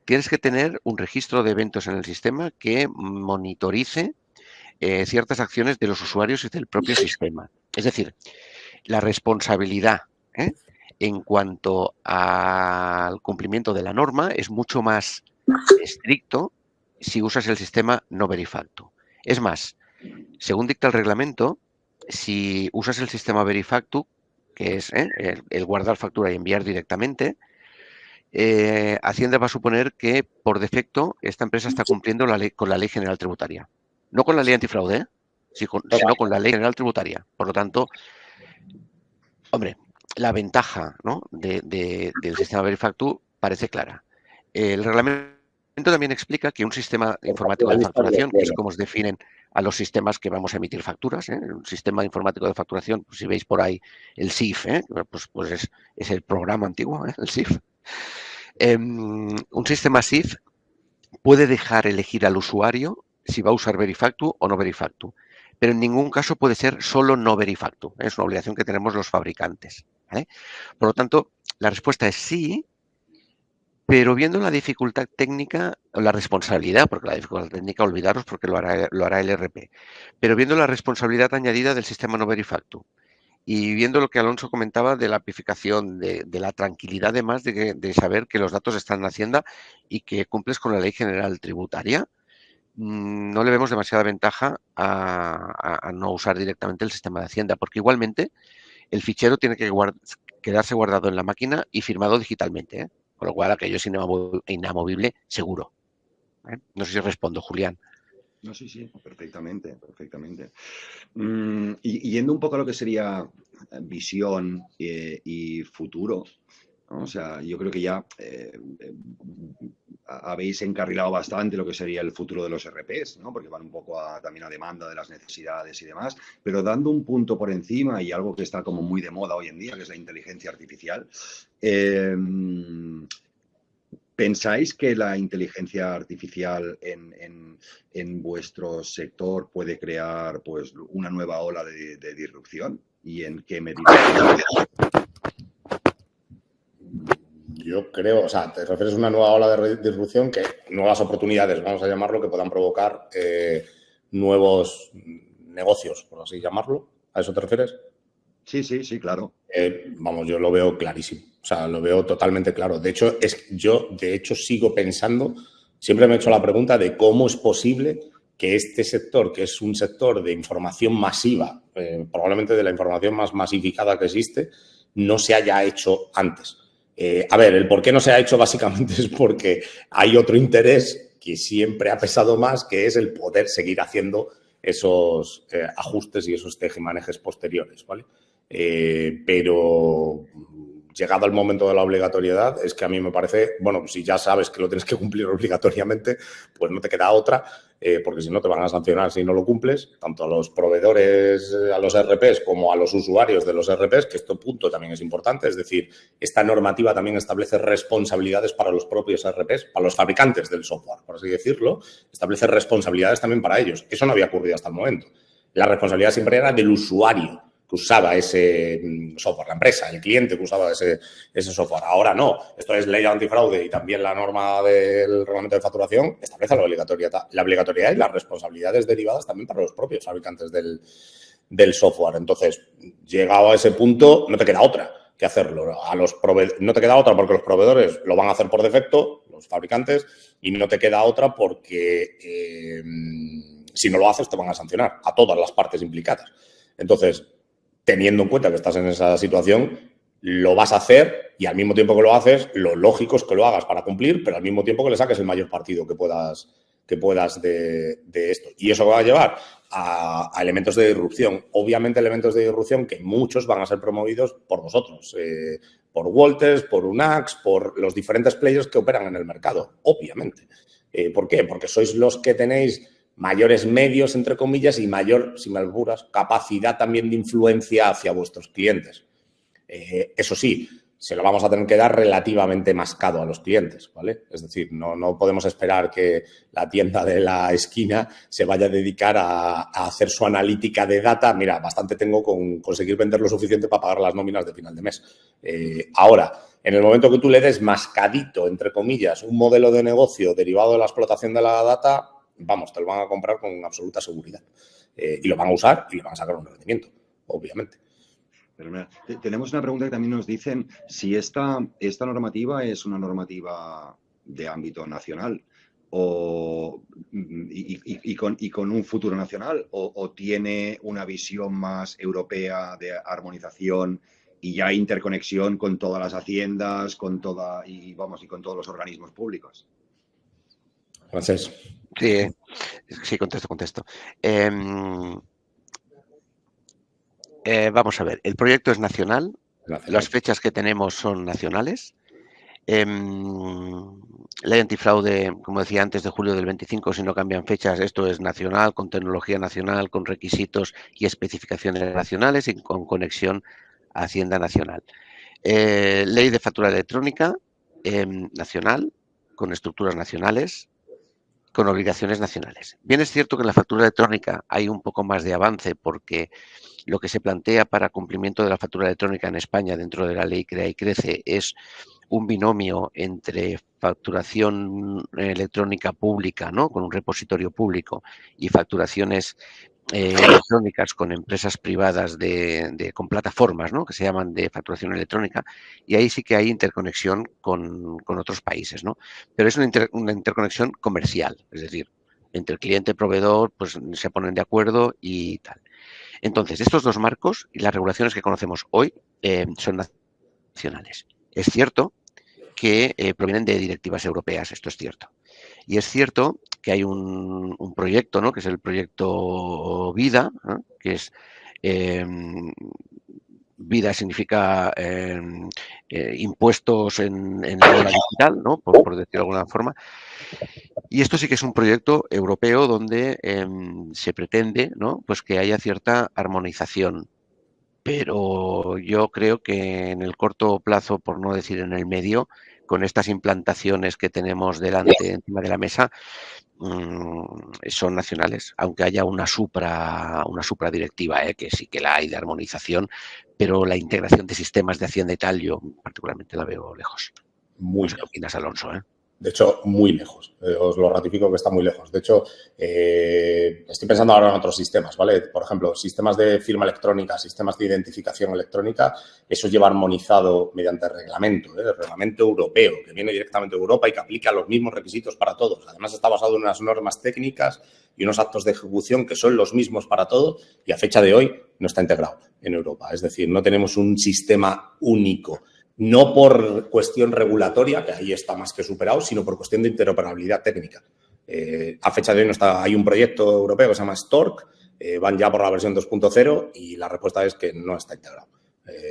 Tienes que tener un registro de eventos en el sistema que monitorice ciertas acciones de los usuarios y del propio sistema. Es decir, la responsabilidad en cuanto al cumplimiento de la norma es mucho más estricto si usas el sistema no verifacto. Es más, según dicta el reglamento, si usas el sistema verifacto, que es el guardar factura y enviar directamente, Hacienda va a suponer que por defecto esta empresa está cumpliendo con la Ley General Tributaria. No con la Ley Antifraude, sino con la Ley General Tributaria. Por lo tanto, hombre, la ventaja, ¿no?, del sistema Verifactu parece clara. El reglamento también explica que un sistema informático de facturación, que es como se definen a los sistemas que vamos a emitir facturas, un sistema informático de facturación, pues si veis por ahí el SIF, pues es el programa antiguo, el SIF. Un sistema SIF puede dejar elegir al usuario si va a usar Verifactu o no Verifactu, pero en ningún caso puede ser solo no Verifactu. Es una obligación que tenemos los fabricantes. Por lo tanto, la respuesta es sí, pero viendo la dificultad técnica, o la responsabilidad, porque la dificultad técnica, olvidaros porque lo hará el ERP, pero viendo la responsabilidad añadida del sistema no Verifactu y viendo lo que Alonso comentaba de la amplificación, de la tranquilidad además de saber que los datos están en Hacienda y que cumples con la Ley General Tributaria, no le vemos demasiada ventaja a no usar directamente el sistema de Hacienda, porque igualmente el fichero tiene que quedarse guardado en la máquina y firmado digitalmente, con lo cual aquello es inamovible seguro. No sé si respondo, Julián. No, sí, perfectamente. Y yendo un poco a lo que sería visión y futuro, ¿no? O sea, yo creo que ya habéis encarrilado bastante lo que sería el futuro de los RPs, ¿no? Porque van un poco también a demanda de las necesidades y demás, pero dando un punto por encima y algo que está como muy de moda hoy en día, que es la inteligencia artificial. ¿Pensáis que la inteligencia artificial en vuestro sector puede crear, pues, una nueva ola de disrupción? ¿Y en qué medida? Yo creo, o sea, te refieres a una nueva ola de disrupción, que nuevas oportunidades, vamos a llamarlo, que puedan provocar nuevos negocios, por así llamarlo. ¿A eso te refieres? Sí, claro. Vamos, yo lo veo clarísimo. O sea, lo veo totalmente claro. De hecho, yo sigo pensando, siempre me he hecho la pregunta de cómo es posible que este sector, que es un sector de información masiva, probablemente de la información más masificada que existe, no se haya hecho antes. A ver, el por qué no se ha hecho básicamente es porque hay otro interés que siempre ha pesado más, que es el poder seguir haciendo esos ajustes y esos tejemanejes posteriores, ¿vale? Pero llegado el momento de la obligatoriedad, es que a mí me parece, bueno, si ya sabes que lo tienes que cumplir obligatoriamente, pues no te queda otra, porque si no te van a sancionar si no lo cumples, tanto a los proveedores, a los RPs, como a los usuarios de los RPs, que este punto también es importante, es decir, esta normativa también establece responsabilidades para los propios RPs, para los fabricantes del software, por así decirlo, establece responsabilidades también para ellos. Eso no había ocurrido hasta el momento. La responsabilidad siempre era del usuario que usaba ese software, la empresa, el cliente que usaba ese software. Ahora no. Esto es ley antifraude y también la norma del reglamento de facturación establece la obligatoriedad y las responsabilidades derivadas también para los propios fabricantes del software. Entonces, llegado a ese punto, no te queda otra que hacerlo. No te queda otra porque los proveedores lo van a hacer por defecto, los fabricantes, y no te queda otra porque si no lo haces te van a sancionar a todas las partes implicadas. Entonces, teniendo en cuenta que estás en esa situación, lo vas a hacer y al mismo tiempo que lo haces, lo lógico es que lo hagas para cumplir, pero al mismo tiempo que le saques el mayor partido que puedas que puedas de esto. Y eso va a llevar a elementos de disrupción. Obviamente elementos de disrupción que muchos van a ser promovidos por vosotros, por Walters, por Unax, por los diferentes players que operan en el mercado, obviamente. ¿Por qué? Porque sois los que tenéis mayores medios, entre comillas, y mayor, si me apuras, capacidad también de influencia hacia vuestros clientes. Eso sí, se lo vamos a tener que dar relativamente mascado a los clientes, ¿vale? Es decir, no podemos esperar que la tienda de la esquina se vaya a dedicar a hacer su analítica de data. Mira, bastante tengo con conseguir vender lo suficiente para pagar las nóminas de final de mes. Ahora, en el momento que tú le des mascadito, entre comillas, un modelo de negocio derivado de la explotación de la data, vamos, te lo van a comprar con absoluta seguridad. Y lo van a usar y le van a sacar un rendimiento, obviamente. Pero mira, tenemos una pregunta que también nos dicen si esta normativa es una normativa de ámbito nacional y con un futuro nacional o tiene una visión más europea de armonización y ya interconexión con todas las haciendas, con todos los organismos públicos. Francés. Sí, contesto. Vamos a ver, el proyecto es nacional, las fechas que tenemos son nacionales. Ley antifraude, como decía antes, de julio del 25, si no cambian fechas, esto es nacional, con tecnología nacional, con requisitos y especificaciones nacionales y con conexión a Hacienda Nacional. Ley de factura electrónica nacional, con estructuras nacionales, con obligaciones nacionales. Bien es cierto que en la factura electrónica hay un poco más de avance porque lo que se plantea para cumplimiento de la factura electrónica en España dentro de la ley Crea y Crece es un binomio entre facturación electrónica pública, ¿no?, con un repositorio público, y facturaciones electrónicas con empresas privadas con plataformas, ¿no?, que se llaman de facturación electrónica, y ahí sí que hay interconexión con otros países, ¿no? Pero es una interconexión comercial, es decir, entre el cliente y el proveedor pues se ponen de acuerdo y tal. Entonces, estos dos marcos y las regulaciones que conocemos hoy son nacionales. Es cierto que provienen de directivas europeas, esto es cierto. Y es cierto que hay un proyecto, ¿no?, que es el proyecto VIDA, ¿no?, que es VIDA significa impuestos en la era digital, ¿no?, por decirlo de alguna forma. Y esto sí que es un proyecto europeo donde se pretende, ¿no?, pues que haya cierta armonización. Pero yo creo que en el corto plazo, por no decir en el medio, con estas implantaciones que tenemos delante, encima de la mesa, son nacionales, aunque haya una supradirectiva, que sí que la hay de armonización, pero la integración de sistemas de Hacienda y tal, yo particularmente la veo lejos. No sé qué opinas, Alonso, ¿eh? De hecho, muy lejos. Os lo ratifico que está muy lejos. De hecho, estoy pensando ahora en otros sistemas, ¿vale? Por ejemplo, sistemas de firma electrónica, sistemas de identificación electrónica, eso lleva armonizado mediante reglamento, reglamento europeo, que viene directamente de Europa y que aplica los mismos requisitos para todos. Además, está basado en unas normas técnicas y unos actos de ejecución que son los mismos para todos y a fecha de hoy no está integrado en Europa. Es decir, no tenemos un sistema único. No por cuestión regulatoria, que ahí está más que superado, sino por cuestión de interoperabilidad técnica. A fecha de hoy no está, hay un proyecto europeo que se llama Stork, van ya por la versión 2.0 y la respuesta es que no está integrado.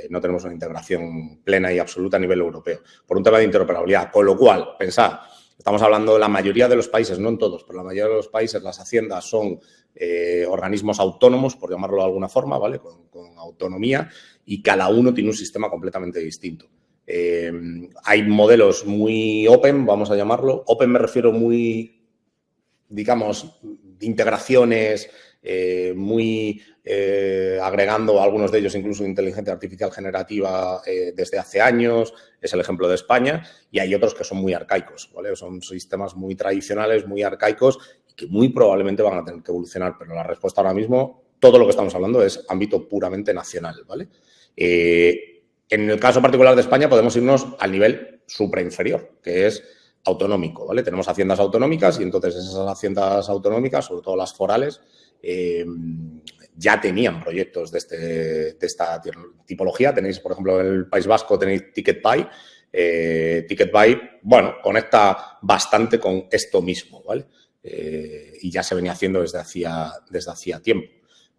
No tenemos una integración plena y absoluta a nivel europeo, por un tema de interoperabilidad. Con lo cual, pensad, estamos hablando de la mayoría de los países, no en todos, pero la mayoría de los países las haciendas son organismos autónomos, por llamarlo de alguna forma, ¿vale?, con autonomía, y cada uno tiene un sistema completamente distinto. Hay modelos muy open, vamos a llamarlo. Open me refiero muy, digamos, de integraciones, muy agregando a algunos de ellos incluso inteligencia artificial generativa desde hace años. Es el ejemplo de España. Y hay otros que son muy arcaicos, ¿vale? Son sistemas muy tradicionales, muy arcaicos y que muy probablemente van a tener que evolucionar. Pero la respuesta ahora mismo, todo lo que estamos hablando es ámbito puramente nacional, ¿vale? En el caso particular de España podemos irnos al nivel suprainferior, que es autonómico, ¿vale? Tenemos haciendas autonómicas y entonces esas haciendas autonómicas, sobre todo las forales, ya tenían proyectos de esta tipología. Tenéis, por ejemplo, en el País Vasco tenéis TicketBuy. TicketBuy, bueno, conecta bastante con esto mismo, ¿vale? y ya se venía haciendo desde hacía tiempo.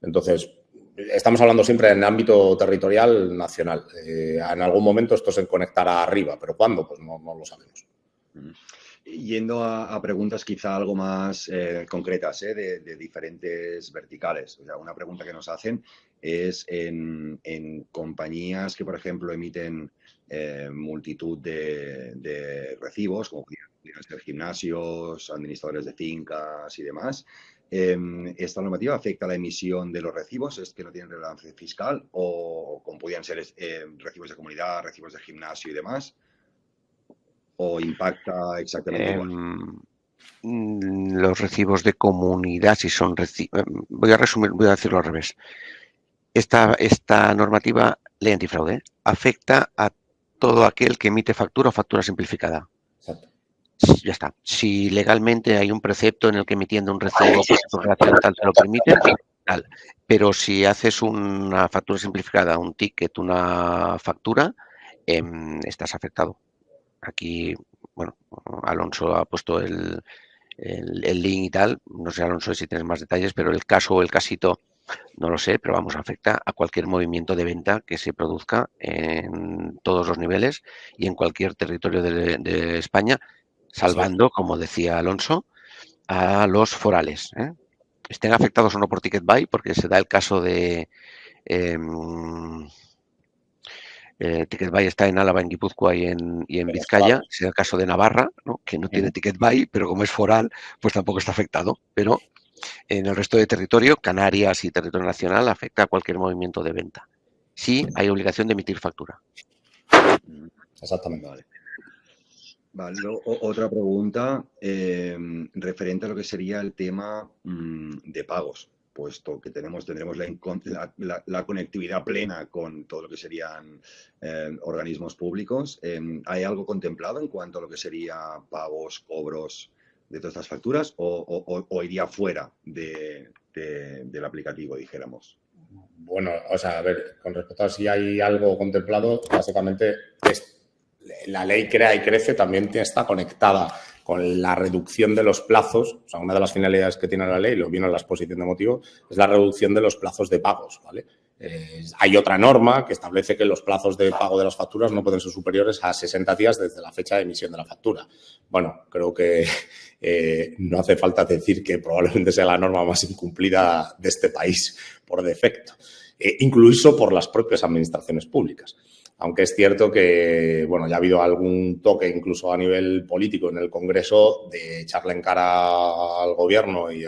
Entonces, estamos hablando siempre en ámbito territorial nacional. En algún momento esto se conectará arriba, pero ¿cuándo? Pues no lo sabemos. Yendo a preguntas quizá algo más concretas, de diferentes verticales. O sea, una pregunta que nos hacen es en compañías que, por ejemplo, emiten multitud de recibos, como pudieran ser gimnasios, administradores de fincas y demás. ¿Esta normativa afecta a la emisión de los recibos? ¿Es que no tienen relevancia fiscal? ¿O como podían ser recibos de comunidad, recibos de gimnasio y demás? ¿O impacta exactamente igual? Los recibos de comunidad, si son voy a decirlo al revés. Esta normativa, ley antifraude, afecta a todo aquel que emite factura o factura simplificada. Exacto. Ya está. Si legalmente hay un precepto en el que emitiendo un recibo por su relación tal te lo permiten, tal. Pero si haces una factura simplificada, un ticket, una factura, estás afectado. Aquí, bueno, Alonso ha puesto el link y tal. No sé, Alonso, si tienes más detalles, pero el caso o el casito no lo sé, pero vamos, afecta a cualquier movimiento de venta que se produzca en todos los niveles y en cualquier territorio de España, salvando, como decía Alonso, a los forales. Estén afectados o no por Ticket Buy, porque se da el caso de Ticket Buy está en Álava, en Guipúzcoa y en Vizcaya. Se da el caso de Navarra, ¿no? Que no tiene Ticket Buy, pero como es foral, pues tampoco está afectado. Pero en el resto de territorio, Canarias y territorio nacional, afecta a cualquier movimiento de venta. Sí, hay obligación de emitir factura. Exactamente. Vale, otra pregunta referente a lo que sería el tema de pagos, puesto que tendremos la conectividad plena con todo lo que serían organismos públicos. ¿Hay algo contemplado en cuanto a lo que sería pagos, cobros de todas estas facturas o iría fuera del aplicativo, dijéramos? Bueno, o sea, a ver, con respecto a si hay algo contemplado, básicamente la ley Crea y Crece también está conectada con la reducción de los plazos. O sea, una de las finalidades que tiene la ley, lo vino en la exposición de motivos, es la reducción de los plazos de pagos, ¿vale? Hay otra norma que establece que los plazos de pago de las facturas no pueden ser superiores a 60 días desde la fecha de emisión de la factura. Bueno, creo que no hace falta decir que probablemente sea la norma más incumplida de este país por defecto, incluso por las propias administraciones públicas. Aunque es cierto que, bueno, ya ha habido algún toque incluso a nivel político en el Congreso de echarle en cara al Gobierno y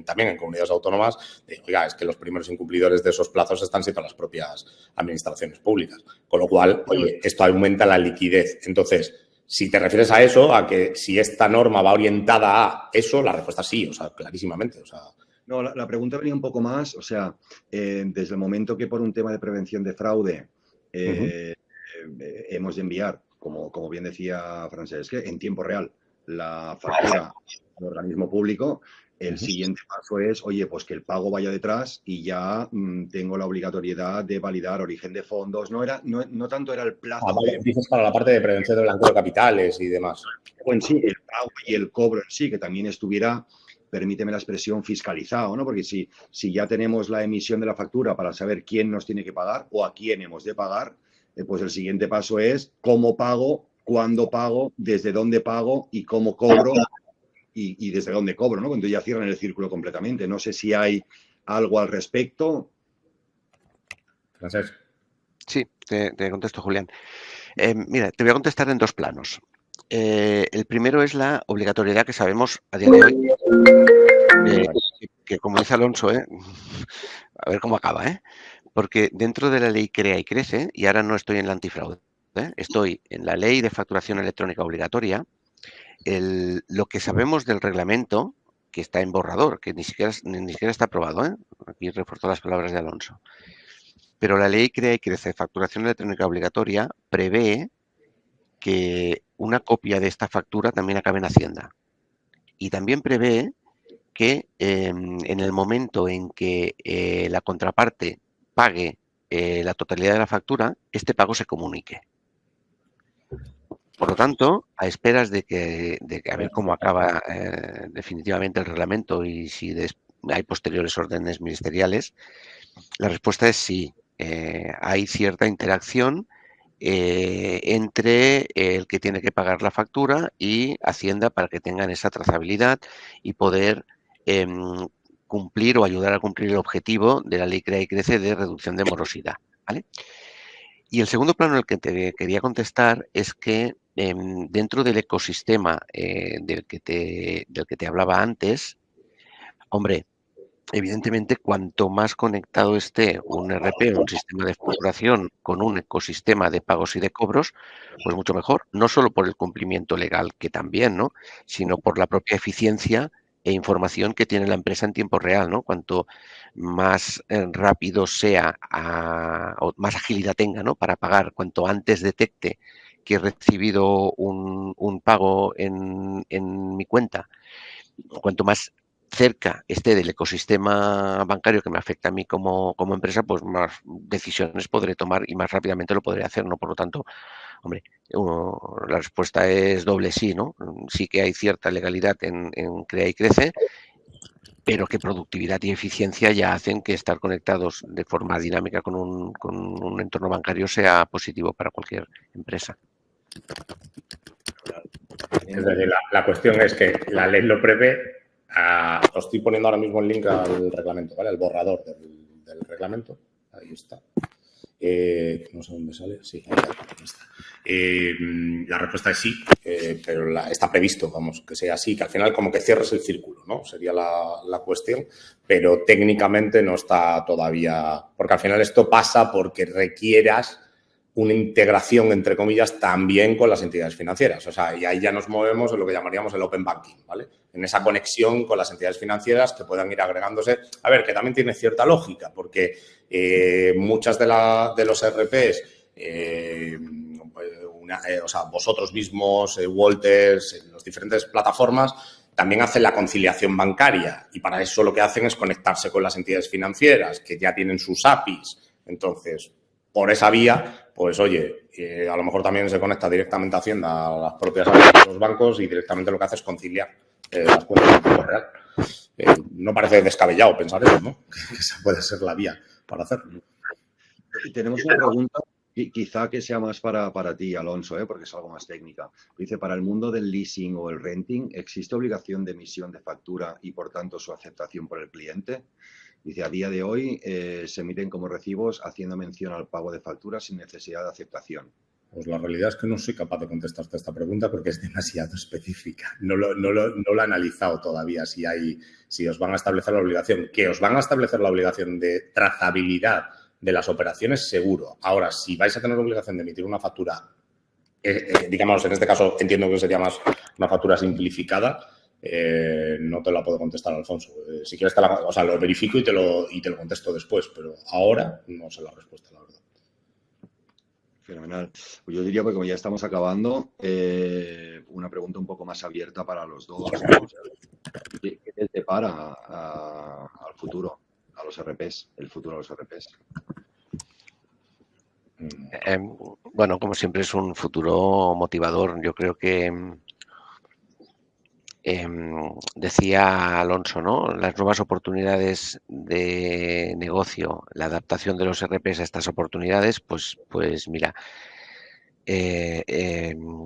también en comunidades autónomas de, oiga, es que los primeros incumplidores de esos plazos están siendo las propias administraciones públicas. Con lo cual, oye, esto aumenta la liquidez. Entonces, si te refieres a eso, a que si esta norma va orientada a eso, la respuesta es sí, o sea, clarísimamente, o sea. No, la pregunta venía un poco más, o sea, desde el momento que por un tema de prevención de fraude hemos de enviar, como bien decía Francesc, en tiempo real la factura al organismo público, el siguiente paso es, oye, pues que el pago vaya detrás y ya tengo la obligatoriedad de validar origen de fondos. No tanto era el plazo. Dices para la parte de prevención de blanqueo de capitales y demás. O en sí, el pago y el cobro en sí, que también estuviera, permíteme la expresión, fiscalizado, ¿no? Porque si ya tenemos la emisión de la factura para saber quién nos tiene que pagar o a quién hemos de pagar, pues el siguiente paso es cómo pago, cuándo pago, desde dónde pago y cómo cobro y desde dónde cobro, ¿no? Cuando ya cierran el círculo completamente. No sé si hay algo al respecto. Gracias. Sí, te contesto, Julián. Mira, te voy a contestar en dos planos. El primero es la obligatoriedad que sabemos a día de hoy, que como dice Alonso, a ver cómo acaba, porque dentro de la ley Crea y Crece, y ahora no estoy en la antifraude, estoy en la ley de facturación electrónica obligatoria, lo que sabemos del reglamento, que está en borrador, que ni siquiera está aprobado, aquí refuerzo las palabras de Alonso, pero la ley Crea y Crece, facturación electrónica obligatoria, prevé que una copia de esta factura también acabe en Hacienda. Y también prevé que en el momento en que la contraparte pague la totalidad de la factura, este pago se comunique. Por lo tanto, a esperas de que a ver cómo acaba definitivamente el reglamento y si hay posteriores órdenes ministeriales, la respuesta es sí. Hay cierta interacción entre el que tiene que pagar la factura y Hacienda para que tengan esa trazabilidad y poder cumplir o ayudar a cumplir el objetivo de la Ley Crea y Crece de reducción de morosidad, ¿vale? Y el segundo plano en el que te quería contestar es que dentro del ecosistema del que te hablaba antes, hombre, evidentemente, cuanto más conectado esté un ERP, un sistema de facturación, con un ecosistema de pagos y de cobros, pues mucho mejor. No solo por el cumplimiento legal, que también, ¿no? Sino por la propia eficiencia e información que tiene la empresa en tiempo real, ¿no? Cuanto más rápido sea o más agilidad tenga, ¿no? Para pagar, cuanto antes detecte que he recibido un pago en mi cuenta, cuanto más cerca esté del ecosistema bancario que me afecta a mí como empresa, pues más decisiones podré tomar y más rápidamente lo podré hacer, ¿no? Por lo tanto, hombre, la respuesta es doble sí, ¿no? Sí que hay cierta legalidad en Crea y Crece, pero que productividad y eficiencia ya hacen que estar conectados de forma dinámica con un entorno bancario sea positivo para cualquier empresa. Es decir, la cuestión es que la ley lo prevé. Os estoy poniendo ahora mismo el link al reglamento, ¿vale? El borrador del reglamento. Ahí está. No sé dónde sale. Sí, ahí está. La respuesta es sí, pero está previsto, vamos, que sea así, que al final como que cierres el círculo, ¿no? Sería la cuestión, pero técnicamente no está todavía, porque al final esto pasa porque requieras una integración, entre comillas, también con las entidades financieras. O sea, y ahí ya nos movemos en lo que llamaríamos el Open Banking, ¿vale? En esa conexión con las entidades financieras que puedan ir agregándose. A ver, que también tiene cierta lógica, porque muchas de los ERPs, o sea, vosotros mismos, Walters, en las diferentes plataformas, también hacen la conciliación bancaria y para eso lo que hacen es conectarse con las entidades financieras que ya tienen sus APIs. Entonces, por esa vía, pues oye, a lo mejor también se conecta directamente a Hacienda, a las propias APIs de los bancos y directamente lo que hace es conciliar las cuentas en tiempo real. No parece descabellado pensar eso, ¿no? Que esa puede ser la vía para hacerlo. Tenemos una pregunta, quizá que sea más para ti, Alonso, porque es algo más técnica. Dice, para el mundo del leasing o el renting, ¿existe obligación de emisión de factura y, por tanto, su aceptación por el cliente? Dice, a día de hoy se emiten como recibos haciendo mención al pago de facturas sin necesidad de aceptación. Pues la realidad es que no soy capaz de contestarte esta pregunta porque es demasiado específica. No lo he analizado todavía si os van a establecer la obligación. Que os van a establecer la obligación de trazabilidad de las operaciones, seguro. Ahora, si vais a tener obligación de emitir una factura, digamos, en este caso entiendo que sería más una factura simplificada, no te la puedo contestar, Alfonso. Si quieres, lo verifico y te lo contesto después, pero ahora no sé la respuesta, la verdad. Fenomenal. Pues yo diría, porque como ya estamos acabando, una pregunta un poco más abierta para los dos, ¿no? O sea, ¿qué te depara al futuro, a los RPs, el futuro de los RPs? Bueno, como siempre es un futuro motivador. Yo creo que decía Alonso, ¿no? Las nuevas oportunidades de negocio, la adaptación de los RPs a estas oportunidades, pues mira,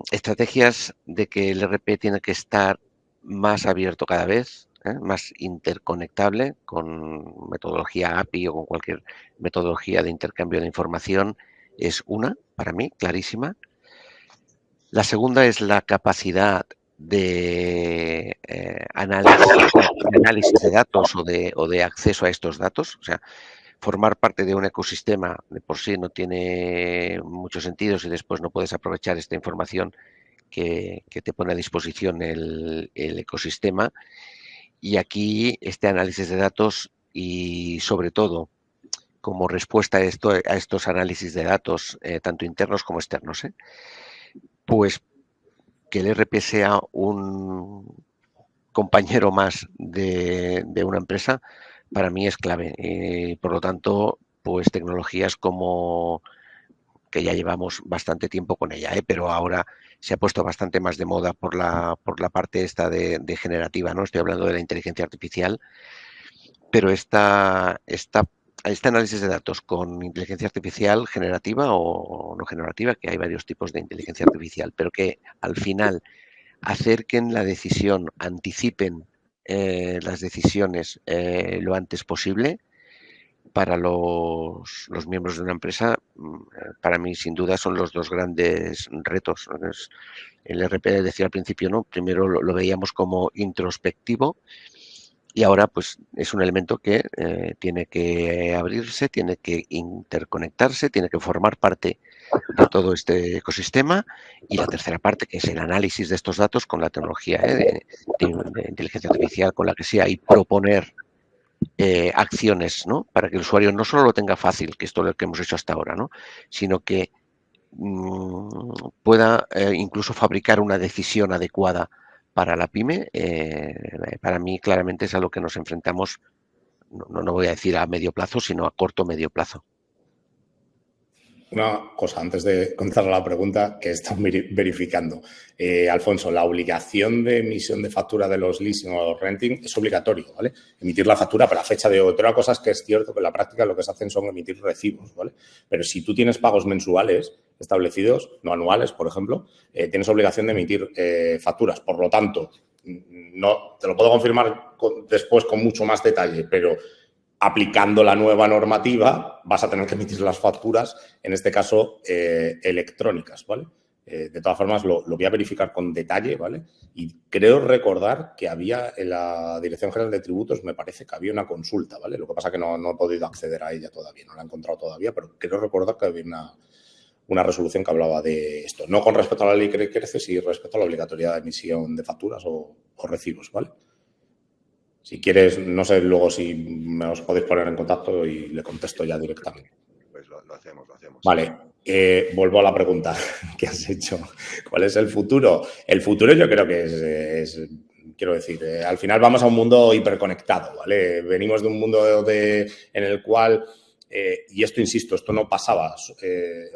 estrategias de que el RP tiene que estar más abierto cada vez, más interconectable con metodología API o con cualquier metodología de intercambio de información, es una, para mí, clarísima. La segunda es la capacidad de análisis de datos o de acceso a estos datos. O sea, formar parte de un ecosistema de por sí no tiene mucho sentido si después no puedes aprovechar esta información que te pone a disposición el ecosistema. Y aquí este análisis de datos y sobre todo como respuesta a estos análisis de datos, tanto internos como externos, pues que el RP sea un compañero más de una empresa, para mí es clave. Por lo tanto, pues tecnologías como que ya llevamos bastante tiempo con ella, pero ahora se ha puesto bastante más de moda por la parte esta de generativa, ¿no? Estoy hablando de la inteligencia artificial, pero este análisis de datos con inteligencia artificial generativa o no generativa, que hay varios tipos de inteligencia artificial, pero que al final acerquen la decisión, anticipen las decisiones lo antes posible para los miembros de una empresa, para mí sin duda son los dos grandes retos. El RP, decía al principio, ¿no? Primero lo veíamos como introspectivo y ahora pues es un elemento que tiene que abrirse, tiene que interconectarse, tiene que formar parte de todo este ecosistema, y la tercera parte, que es el análisis de estos datos con la tecnología de inteligencia artificial, con la que sea, y proponer acciones, ¿no? Para que el usuario no solo lo tenga fácil, que esto es lo que hemos hecho hasta ahora, ¿no? Sino que pueda incluso fabricar una decisión adecuada para la pyme. Para mí claramente es a lo que nos enfrentamos, no voy a decir a medio plazo, sino a corto o medio plazo. Una cosa, antes de contestar la pregunta que están verificando. Alfonso, la obligación de emisión de factura de los leasing o los renting es obligatorio, ¿vale? Emitir la factura para fecha de hoy. Otra cosa es que es cierto que en la práctica lo que se hacen son emitir recibos, ¿vale? Pero si tú tienes pagos mensuales establecidos, no anuales, por ejemplo, tienes obligación de emitir facturas. Por lo tanto, no te lo puedo confirmar después con mucho más detalle, pero aplicando la nueva normativa, vas a tener que emitir las facturas, en este caso, electrónicas, ¿vale? De todas formas, lo voy a verificar con detalle, ¿vale? Y creo recordar que había en la Dirección General de Tributos, me parece que había una consulta, ¿vale? Lo que pasa es que no he podido acceder a ella todavía, no la he encontrado todavía, pero creo recordar que había una resolución que hablaba de esto. No con respecto a la ley que crece, sí respecto a la obligatoriedad de emisión de facturas o recibos, ¿vale? Si quieres, no sé luego si me os podéis poner en contacto y le contesto ya directamente. Pues lo hacemos. Vale, vuelvo a la pregunta que has hecho. ¿Cuál es el futuro? El futuro yo creo que es quiero decir, al final vamos a un mundo hiperconectado, ¿vale? Venimos de un mundo en el cual... y esto, insisto, esto no pasaba,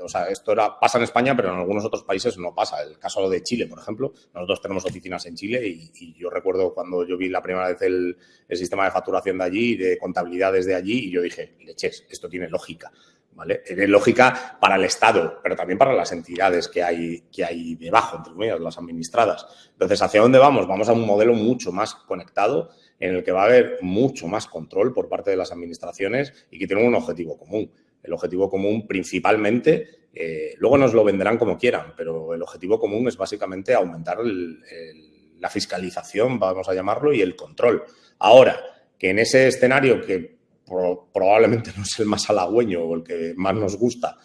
o sea, esto pasa en España, pero en algunos otros países no pasa. El caso de Chile, por ejemplo, nosotros tenemos oficinas en Chile y yo recuerdo cuando yo vi la primera vez el sistema de facturación de allí, de contabilidad desde allí, y yo dije, leches, esto tiene lógica, ¿vale? Tiene lógica para el Estado, pero también para las entidades que hay debajo, entre comillas, las administradas. Entonces, ¿hacia dónde vamos? Vamos a un modelo mucho más conectado, en el que va a haber mucho más control por parte de las administraciones y que tienen un objetivo común. El objetivo común principalmente, luego nos lo venderán como quieran, pero el objetivo común es básicamente aumentar la fiscalización, vamos a llamarlo, y el control. Ahora, que en ese escenario que probablemente no es el más halagüeño o el que más nos gusta,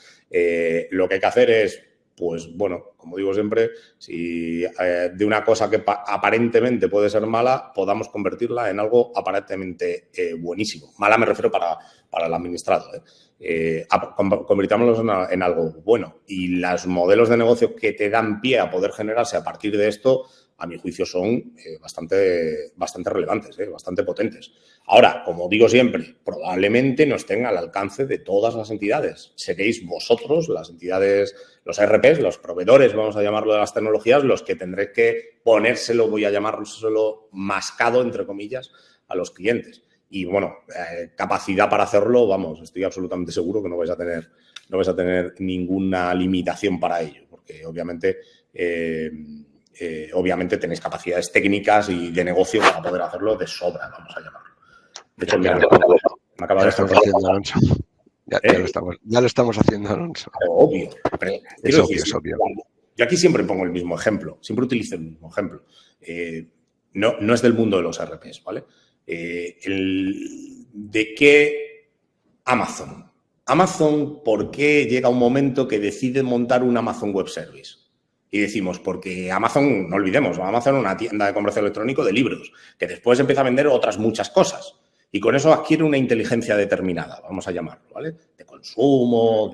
lo que hay que hacer es, pues bueno, como digo siempre, si de una cosa que aparentemente puede ser mala, podamos convertirla en algo aparentemente buenísimo. Mala me refiero para el administrado, convirtámoslo en algo bueno. Y los modelos de negocio que te dan pie a poder generarse a partir de esto, a mi juicio, son bastante relevantes, bastante potentes. Ahora, como digo siempre, probablemente no estén al alcance de todas las entidades. Seréis vosotros, las entidades, los ERPs, los proveedores, vamos a llamarlo, de las tecnologías, los que tendréis que ponérselo, voy a llamárselo mascado, entre comillas, a los clientes. Y, bueno, capacidad para hacerlo, vamos, estoy absolutamente seguro que no vais a tener ninguna limitación para ello, porque obviamente tenéis capacidades técnicas y de negocio para poder hacerlo de sobra, vamos a llamarlo. De hecho, me acaba de estamos haciendo, Alonso. Ya lo estamos haciendo, Alonso. Obvio. Es obvio. Yo aquí siempre pongo el mismo ejemplo, siempre utilizo el mismo ejemplo. No es del mundo de los RPs, ¿vale? ¿De qué Amazon? Amazon, ¿por qué llega un momento que decide montar un Amazon Web Service? Y decimos, porque Amazon, no olvidemos, Amazon es una tienda de comercio electrónico de libros, que después empieza a vender otras muchas cosas. Y con eso adquiere una inteligencia determinada, vamos a llamarlo, ¿vale? De consumo,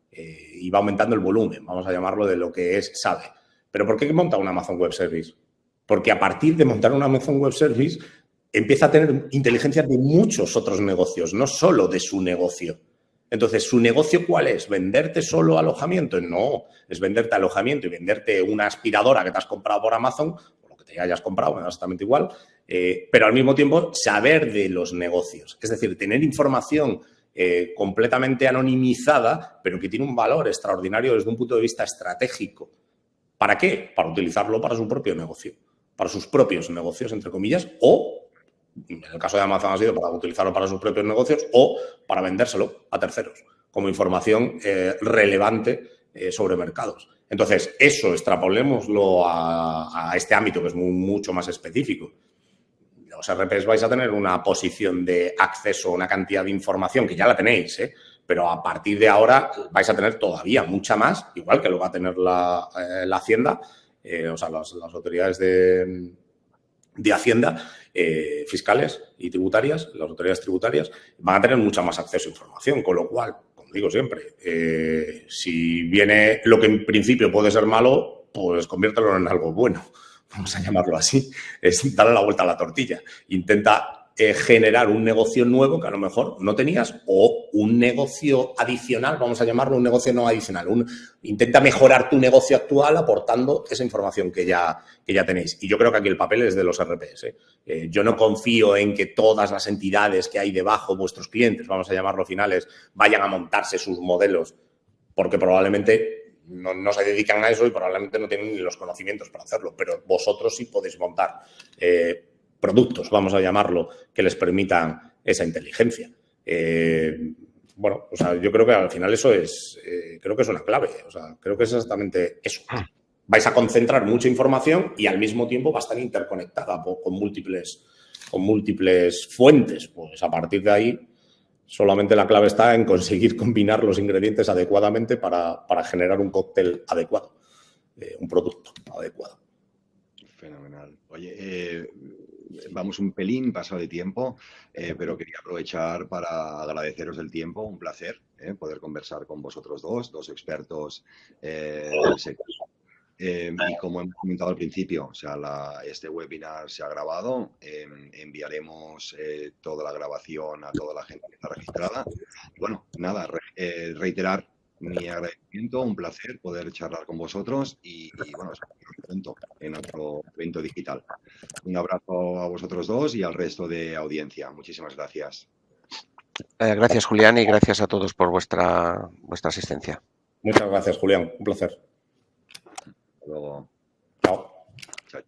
y va aumentando el volumen, vamos a llamarlo, de lo que sabe. ¿Pero por qué monta un Amazon Web Service? Porque a partir de montar un Amazon Web Service empieza a tener inteligencia de muchos otros negocios, no solo de su negocio. Entonces, ¿su negocio cuál es? ¿Venderte solo alojamiento? No, es venderte alojamiento y venderte una aspiradora que te has comprado por Amazon, o lo que te hayas comprado, me da exactamente igual, pero al mismo tiempo saber de los negocios. Es decir, tener información completamente anonimizada, pero que tiene un valor extraordinario desde un punto de vista estratégico. ¿Para qué? Para utilizarlo para su propio negocio, para sus propios negocios, entre comillas, o, en el caso de Amazon ha sido para utilizarlo para sus propios negocios o para vendérselo a terceros, como información relevante sobre mercados. Entonces, eso extrapolémoslo a este ámbito que es mucho más específico. Los RPs vais a tener una posición de acceso a una cantidad de información que ya la tenéis, pero a partir de ahora vais a tener todavía mucha más, igual que lo va a tener la Hacienda, o sea, las autoridades de Hacienda, fiscales y tributarias, las autoridades tributarias, van a tener mucha más acceso a información, con lo cual, como digo siempre, si viene lo que en principio puede ser malo, pues conviértelo en algo bueno. Vamos a llamarlo así, es darle la vuelta a la tortilla. Intenta generar un negocio nuevo que a lo mejor no tenías o un negocio adicional, vamos a llamarlo un negocio no adicional. Intenta mejorar tu negocio actual aportando esa información que ya tenéis. Y yo creo que aquí el papel es de los RPs. Yo no confío en que todas las entidades que hay debajo, vuestros clientes, vamos a llamarlo finales, vayan a montarse sus modelos, porque probablemente no se dedican a eso y probablemente no tienen ni los conocimientos para hacerlo, pero vosotros sí podéis montar productos, vamos a llamarlo, que les permitan esa inteligencia. Bueno, o sea, yo creo que al final eso es, creo que es una clave, o sea, creo que es exactamente eso. Vais a concentrar mucha información y al mismo tiempo va a estar interconectada con múltiples fuentes. Pues a partir de ahí, solamente la clave está en conseguir combinar los ingredientes adecuadamente para generar un cóctel adecuado, un producto adecuado. Fenomenal. Oye, vamos un pelín pasado de tiempo, pero quería aprovechar para agradeceros el tiempo, un placer poder conversar con vosotros dos expertos del sector. Y como hemos comentado al principio, o sea, este webinar se ha grabado, enviaremos toda la grabación a toda la gente que está registrada. Bueno, nada, reiterar mi agradecimiento, un placer poder charlar con vosotros y bueno, os vemos pronto en otro evento digital. Un abrazo a vosotros dos y al resto de audiencia. Muchísimas gracias. Gracias, Julián, y gracias a todos por vuestra asistencia. Muchas gracias, Julián. Un placer. Hasta luego. Chao. Chao.